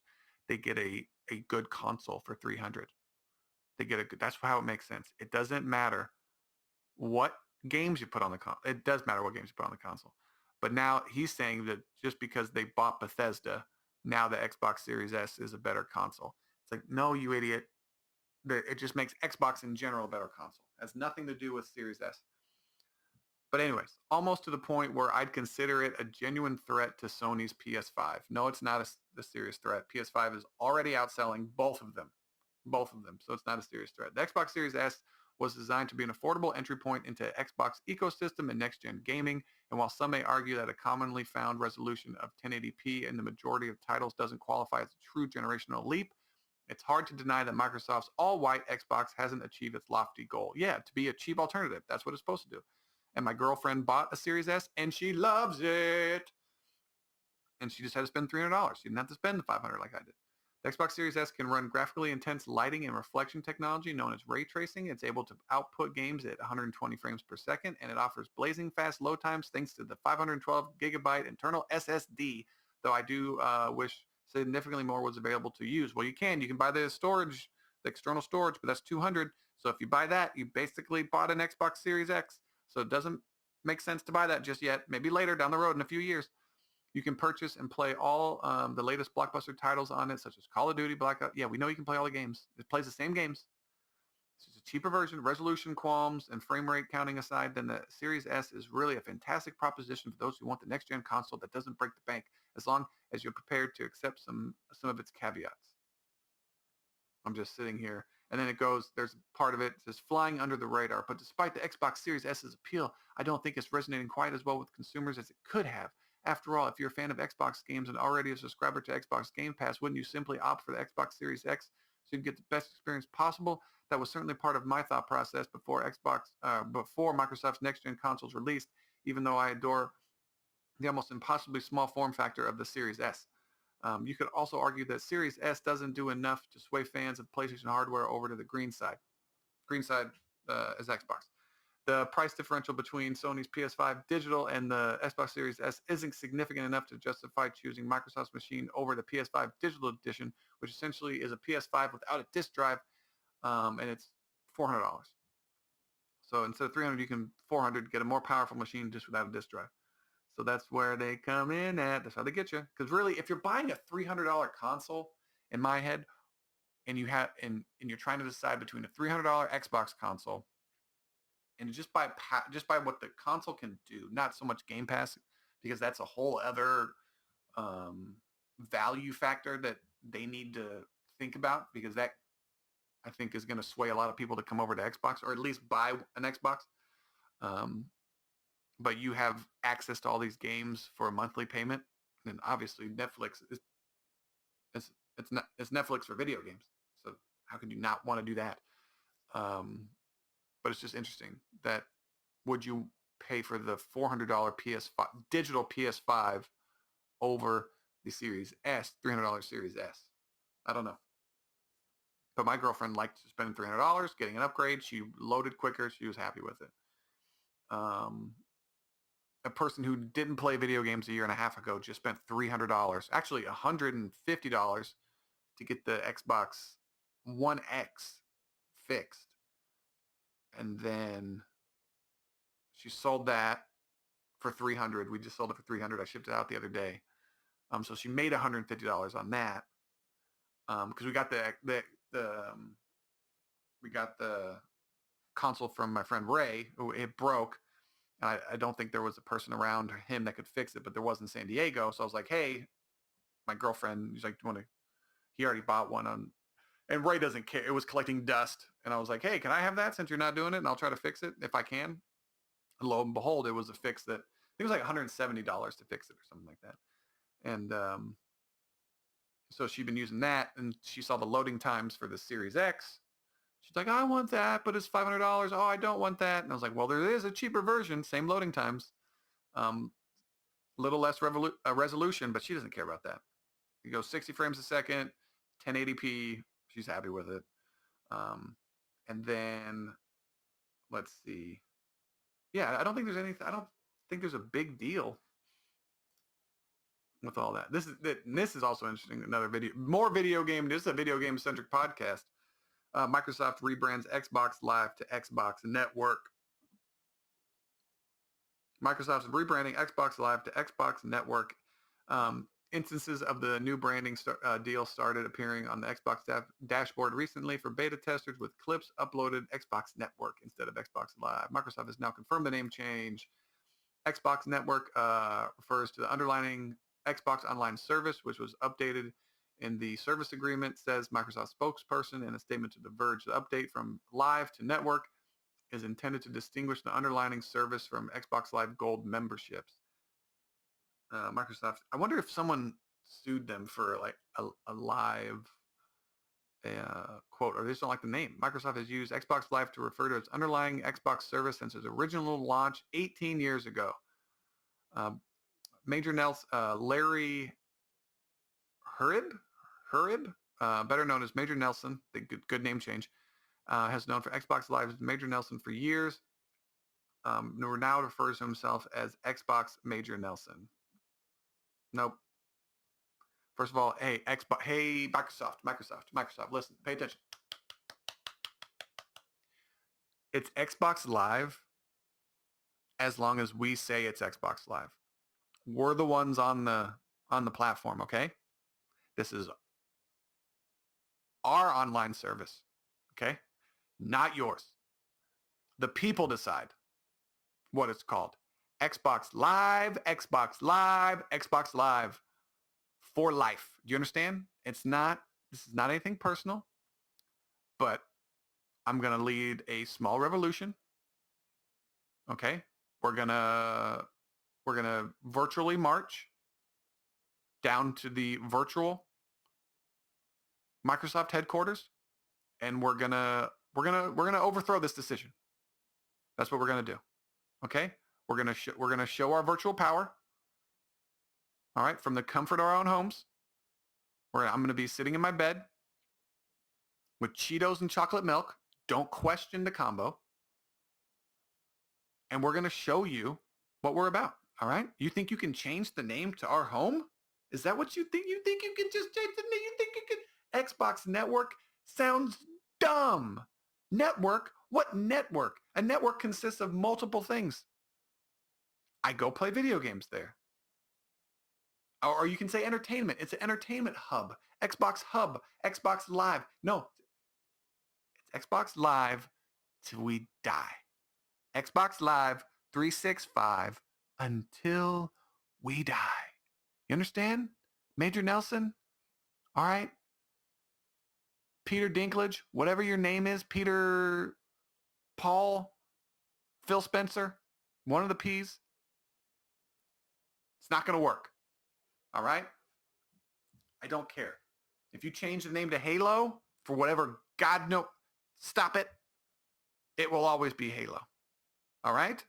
they get a good console for $300. They get a good, that's how it makes sense. It doesn't matter what games you put on the console. It does matter what games you put on the console. But now he's saying that just because they bought Bethesda, now the Xbox Series S is a better console. It's like, no, you idiot. It just makes Xbox in general a better console. It has nothing to do with Series S. But anyways, almost to the point where I'd consider it a genuine threat to Sony's PS5. No, it's not a serious threat. PS5 is already outselling both of them. Both of them. So it's not a serious threat. The Xbox Series S was designed to be an affordable entry point into Xbox ecosystem and next-gen gaming. And while some may argue that a commonly found resolution of 1080p in the majority of titles doesn't qualify as a true generational leap, it's hard to deny that Microsoft's all-white Xbox hasn't achieved its lofty goal. Yeah, to be a cheap alternative. That's what it's supposed to do. And my girlfriend bought a Series S, and she loves it. And she just had to spend $300. She didn't have to spend the $500 like I did. The Xbox Series S can run graphically intense lighting and reflection technology known as ray tracing. It's able to output games at 120 frames per second, and it offers blazing fast load times thanks to the 512 gigabyte internal SSD, though I do wish significantly more was available to use. Well, you can buy the storage, the external storage, but that's $200. So if you buy that, you basically bought an Xbox Series X. So it doesn't make sense to buy that just yet. Maybe later down the road in a few years. You can purchase and play all the latest blockbuster titles on it, such as Call of Duty, Black Ops. Yeah, we know you can play all the games. It plays the same games. It's just a cheaper version. Resolution qualms and frame rate counting aside, then the Series S is really a fantastic proposition for those who want the next-gen console that doesn't break the bank, as long as you're prepared to accept some of its caveats. I'm just sitting here. And then it goes, there's part of it that says flying under the radar. But despite the Xbox Series S's appeal, I don't think it's resonating quite as well with consumers as it could have. After all, if you're a fan of Xbox games and already a subscriber to Xbox Game Pass, wouldn't you simply opt for the Xbox Series X so you can get the best experience possible? That was certainly part of my thought process before before Microsoft's next-gen consoles released, even though I adore the almost impossibly small form factor of the Series S. You could also argue that Series S doesn't do enough to sway fans of PlayStation hardware over to the green side. Green side is Xbox. The price differential between Sony's PS5 digital and the Xbox Series S isn't significant enough to justify choosing Microsoft's machine over the PS5 digital edition, which essentially is a PS5 without a disc drive, and it's $400. So instead of $300, you can $400 get a more powerful machine just without a disc drive. So that's where they come in at. That's how they get you. Because really, if you're buying a $300 console, in my head, and you have and you're trying to decide between a $300 Xbox console and just by what the console can do, not so much Game Pass, because that's a whole other value factor that they need to think about, because that I think is going to sway a lot of people to come over to Xbox or at least buy an Xbox. But you have access to all these games for a monthly payment, and obviously Netflix is it's Netflix for video games. So how could you not want to do that? But it's just interesting that would you pay for the $400 PS5 digital PS5 over the Series S, $300 Series S? I don't know. But my girlfriend liked spending $300, getting an upgrade. She loaded quicker. She was happy with it. A person who didn't play video games a year and a half ago just spent $300, actually $150 to get the Xbox One X fixed. And then she sold that for $300. We just sold it for $300. I shipped it out the other day. So she made $150 on that. Because we got we got the console from my friend Ray. It broke. I don't think there was a person around him that could fix it, but there was in San Diego. So I was like, hey, my girlfriend, he's like, he already bought one and Ray doesn't care. It was collecting dust. And I was like, hey, can I have that since you're not doing it? And I'll try to fix it if I can. And lo and behold, it was a fix that, I think it was like $170 to fix it or something like that. And so she'd been using that, and she saw the loading times for the Series X. She's like, I want that, but it's $500. Oh, I don't want that. And I was like, well, there is a cheaper version, same loading times, little less resolution, but she doesn't care about that. You go 60 frames a second, 1080p. She's happy with it. And then let's see. Yeah, I don't think there's a big deal with all that. This is also interesting. Another video, more video game. This is a video game centric podcast. Microsoft rebrands Xbox Live to Xbox Network. Microsoft's rebranding Xbox Live to Xbox Network. Instances of the new branding deal started appearing on the Xbox dashboard recently for beta testers with clips uploaded Xbox Network instead of Xbox Live. Microsoft has now confirmed the name change. Xbox Network refers to the underlying Xbox Online service, which was updated in the service agreement, says Microsoft spokesperson in a statement to The Verge. The update from Live to Network is intended to distinguish the underlying service from Xbox Live Gold memberships. Microsoft, I wonder if someone sued them for like a live quote, or they just don't like the name. Microsoft has used Xbox Live to refer to its underlying Xbox service since its original launch 18 years ago. Major Nelson, Larry Hurib, better known as Major Nelson, the good name change, has known for Xbox Live as Major Nelson for years. Now refers to himself as Xbox Major Nelson. Nope. First of all, hey, Microsoft, listen, pay attention. It's Xbox Live as long as we say it's Xbox Live. We're the ones on the platform, okay? This is our online service, okay? Not yours. The people decide what it's called. Xbox Live, Xbox Live, Xbox Live for life. Do you understand? This is not anything personal, but I'm going to lead a small revolution. Okay? We're going to virtually march down to the virtual Microsoft headquarters, and we're going to overthrow this decision. That's what we're going to do. Okay? We're going to show our virtual power. All right, from the comfort of our own homes. I'm going to be sitting in my bed with Cheetos and chocolate milk. Don't question the combo. And we're going to show you what we're about. All right? You think you can change the name to our home? Is that what you think? You think you can just change the name? You think you can? Xbox Network sounds dumb. Network? What network? A network consists of multiple things. I go play video games there. Or you can say entertainment. It's an entertainment hub. Xbox Hub. Xbox Live. No. It's Xbox Live till we die. Xbox Live 365 until we die. You understand? Major Nelson? All right? Peter Dinklage, whatever your name is, Peter, Paul, Phil Spencer, one of the P's. It's not going to work. All right? I don't care. If you change the name to Halo for whatever, God no, stop it. It will always be Halo. All right?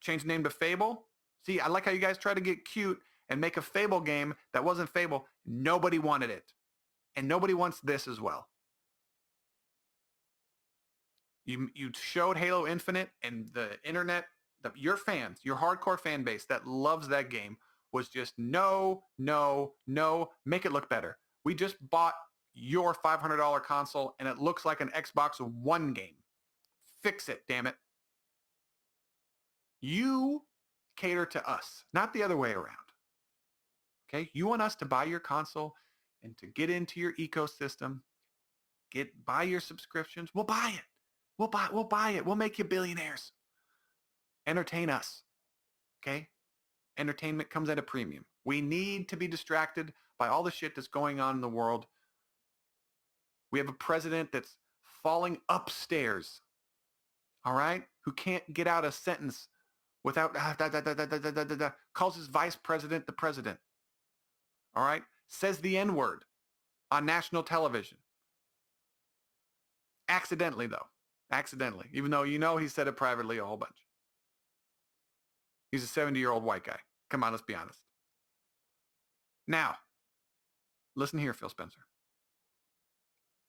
Change the name to Fable. See, I like how you guys try to get cute and make a Fable game that wasn't Fable. Nobody wanted it. And nobody wants this as well. You showed Halo Infinite, and the internet, your fans, your hardcore fan base that loves that game was just no, make it look better. We just bought your $500 console and it looks like an Xbox One game. Fix it, damn it. You cater to us, not the other way around. Okay? You want us to buy your console and to get into your ecosystem, buy your subscriptions. We'll buy it. We'll buy it. We'll make you billionaires. Entertain us. Okay? Entertainment comes at a premium. We need to be distracted by all the shit that's going on in the world. We have a president that's falling upstairs. All right? Who can't get out a sentence without calls his vice president the president. All right? Says the N-word on national television. Accidentally, though. Accidentally. Even though he said it privately a whole bunch. He's a 70-year-old white guy. Come on, let's be honest. Now, Listen here, Phil Spencer.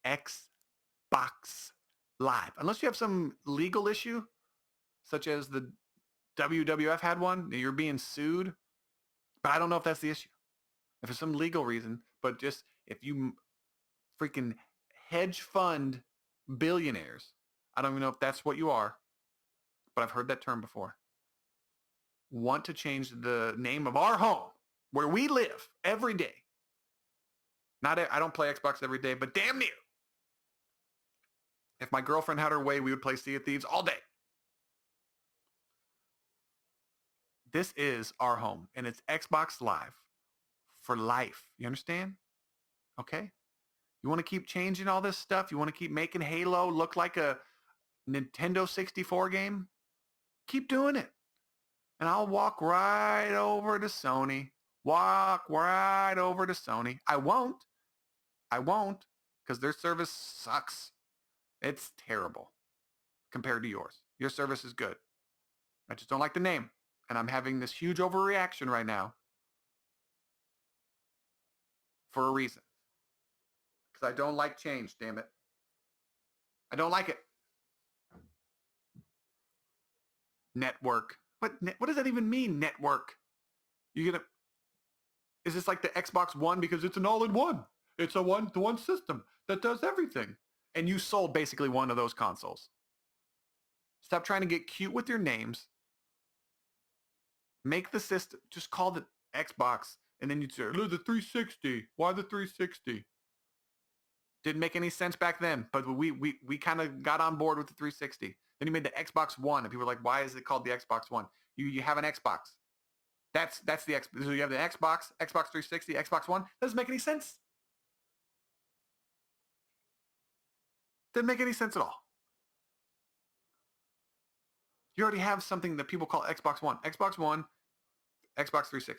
Xbox Live. Unless you have some legal issue, such as the WWF had one, you're being sued. But I don't know if that's the issue. If it's some legal reason, but just if you freaking hedge fund billionaires, I don't even know if that's what you are, but I've heard that term before, want to change the name of our home where we live every day. I don't play Xbox every day, but damn near. If my girlfriend had her way, we would play Sea of Thieves all day. This is our home, and it's Xbox Live for life. You understand? Okay? You want to keep changing all this stuff? You want to keep making Halo look like a Nintendo 64 game? Keep doing it. And I'll walk right over to Sony. Walk right over to Sony. I won't, because their service sucks. It's terrible compared to yours. Your service is good. I just don't like the name. And I'm having this huge overreaction right now for a reason. Because I don't like change, damn it. I don't like it. Network. What does that even mean, network? Is this like the Xbox One because it's an all-in-one? It's a one-to-one system that does everything. And you sold basically one of those consoles. Stop trying to get cute with your names. Make the system, just call it Xbox. And then you'd say, the 360. Why the 360? Didn't make any sense back then, but we kind of got on board with the 360. Then you made the Xbox One, and people were like, why is it called the Xbox One? You have an Xbox. That's the X. So you have the Xbox 360, Xbox One. Doesn't make any sense. Didn't make any sense at all. You already have something that people call Xbox One, Xbox 360.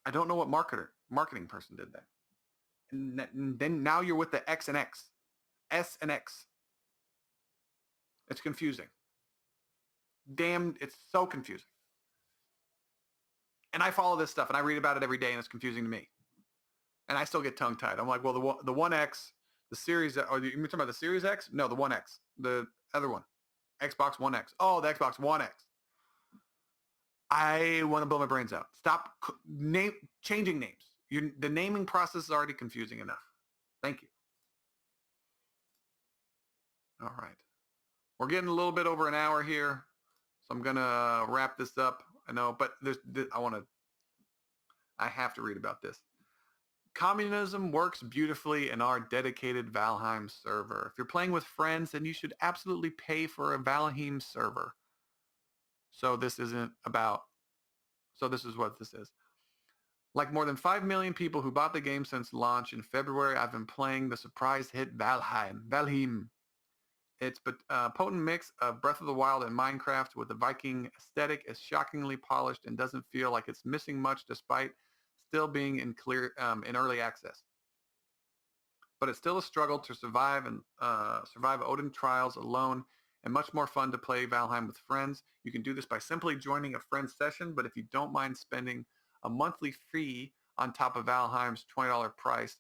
I don't know what marketing person did that. And then now you're with the X and X, S and X. It's confusing. Damn, it's so confusing. And I follow this stuff and I read about it every day and it's confusing to me. And I still get tongue tied. I'm like, well, the One X, the Series, or you talking about the Series X? No, the One X, the other one, Xbox One X. Oh, the Xbox One X. I want to blow my brains out. Stop changing names. The naming process is already confusing enough. Thank you. All right. We're getting a little bit over an hour here, so I'm going to wrap this up. I know, but I have to read about this. Communism works beautifully in our dedicated Valheim server. If you're playing with friends, then you should absolutely pay for a Valheim server. So this is what this is. Like more than 5 million people who bought the game since launch in February, I've been playing the surprise hit Valheim. It's a potent mix of Breath of the Wild and Minecraft with the Viking aesthetic is shockingly polished and doesn't feel like it's missing much despite still being in early access. But it's still a struggle to survive Odin trials alone and much more fun to play Valheim with friends. You can do this by simply joining a friend's session, but if you don't mind spending a monthly fee on top of Valheim's $20 price,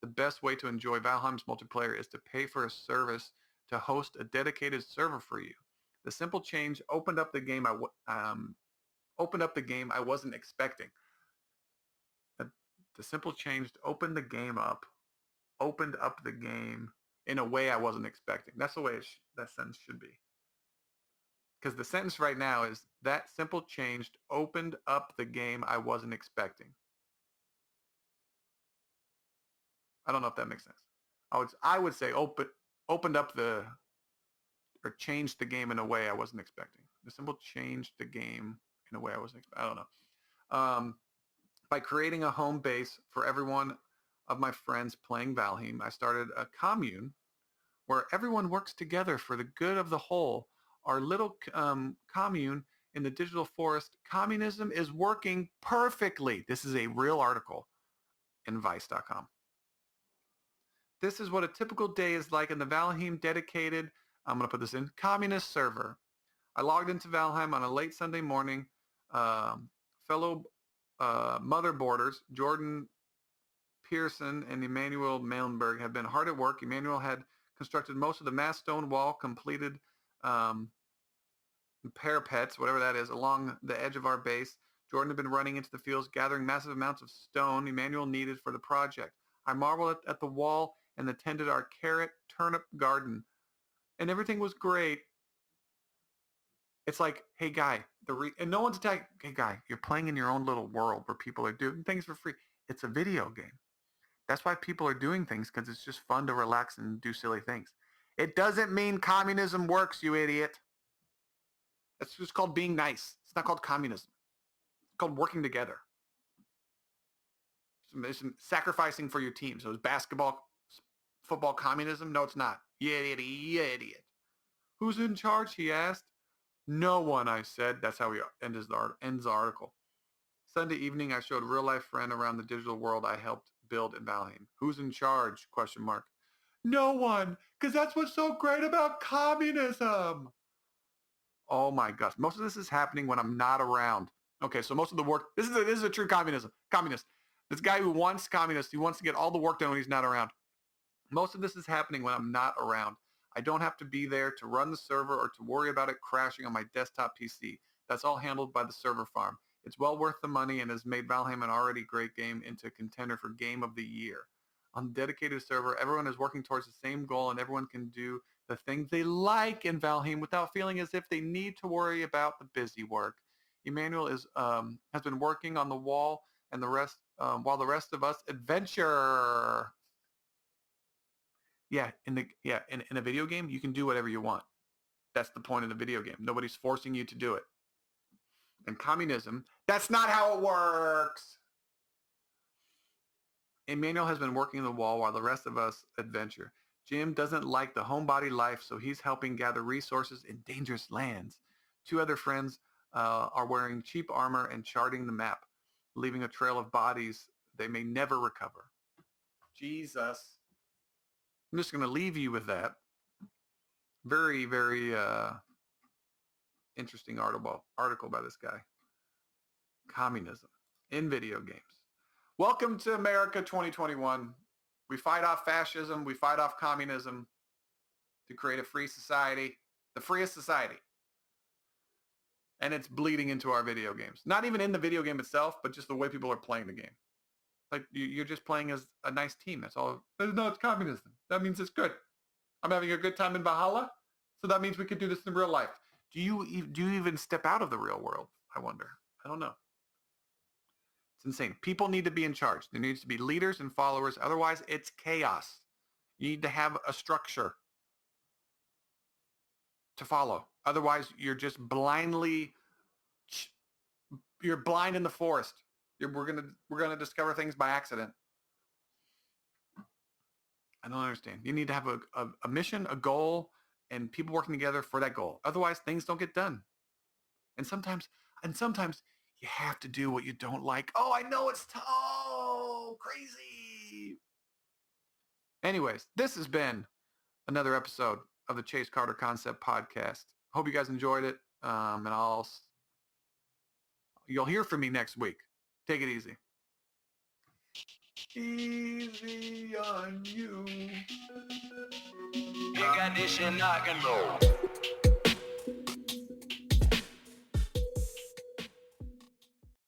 the best way to enjoy Valheim's multiplayer is to pay for a service to host a dedicated server for you. The simple change opened up the game I wasn't expecting. The simple change opened up the game in a way I wasn't expecting. That's the way that sentence should be. Because the sentence right now is, that simple change opened up the game I wasn't expecting. I don't know if that makes sense. I would say opened up or changed the game in a way I wasn't expecting. The simple changed the game in a way I wasn't expecting. I don't know. By creating a home base for every one of my friends playing Valheim, I started a commune where everyone works together for the good of the whole. Our little commune in the digital forest, communism is working perfectly. This is a real article in Vice.com. This is what a typical day is like in the Valheim dedicated, I'm going to put this in, communist server. I logged into Valheim on a late Sunday morning. Fellow motherboarders, Jordan Pearson and Emmanuel Malenberg, have been hard at work. Emmanuel had constructed most of the mass stone wall, completed parapets, whatever that is, along the edge of our base. Jordan had been running into the fields, gathering massive amounts of stone Emmanuel needed for the project. I marveled at the wall and attended our carrot turnip garden, and everything was great. It's like, hey guy, and no one's attacking. Hey guy, you're playing in your own little world where people are doing things for free. It's a video game. That's why people are doing things, because it's just fun to relax and do silly things. It doesn't mean communism works, you idiot. It's just called being nice. It's not called communism. It's called working together. It's sacrificing for your team. So is basketball, football communism? No, it's not. You idiot. Who's in charge, he asked. No one, I said. That's how he ends the article. Sunday evening, I showed real-life friend around the digital world I helped build in Valheim. Who's in charge? ? No one, because that's what's so great about communism. Oh my gosh. Most of this is happening when I'm not around. Okay, so most of the work, this is a true communist. This guy who wants communist, he wants to get all the work done when he's not around. Most of this is happening when I'm not around. I don't have to be there to run the server or to worry about it crashing on my desktop PC. That's all handled by the server farm. It's well worth the money and has made Valheim an already great game into a contender for Game of the Year. On the dedicated server, everyone is working towards the same goal and everyone can do the things they like in Valheim without feeling as if they need to worry about the busy work. Emmanuel has been working on the wall and while the rest of us adventure. Yeah, in a video game, you can do whatever you want. That's the point of the video game. Nobody's forcing you to do it. In communism, that's not how it works. Emmanuel has been working the wall while the rest of us adventure. Jim doesn't like the homebody life, so he's helping gather resources in dangerous lands. Two other friends are wearing cheap armor and charting the map, leaving a trail of bodies they may never recover. Jesus. I'm just going to leave you with that. Very, very interesting article by this guy. Communism in video games. Welcome to America 2021. We fight off fascism. We fight off communism to create a free society, the freest society. And it's bleeding into our video games. Not even in the video game itself, but just the way people are playing the game. Like you're just playing as a nice team. That's all. No, it's communism. That means it's good. I'm having a good time in Valhalla, so that means we could do this in real life. Do you even step out of the real world? I wonder. I don't know. It's insane. People need to be in charge. There needs to be leaders and followers. Otherwise, it's chaos. You need to have a structure to follow. Otherwise, you're just you're blind in the forest. We're gonna discover things by accident. I don't understand. You need to have a mission, a goal, and people working together for that goal. Otherwise, things don't get done. And sometimes you have to do what you don't like. Oh, I know it's crazy. Anyways, this has been another episode of the Chase Carter Concept Podcast. Hope you guys enjoyed it. And you'll hear from me next week. Take it easy. Easy on you. You got this shit knocking low.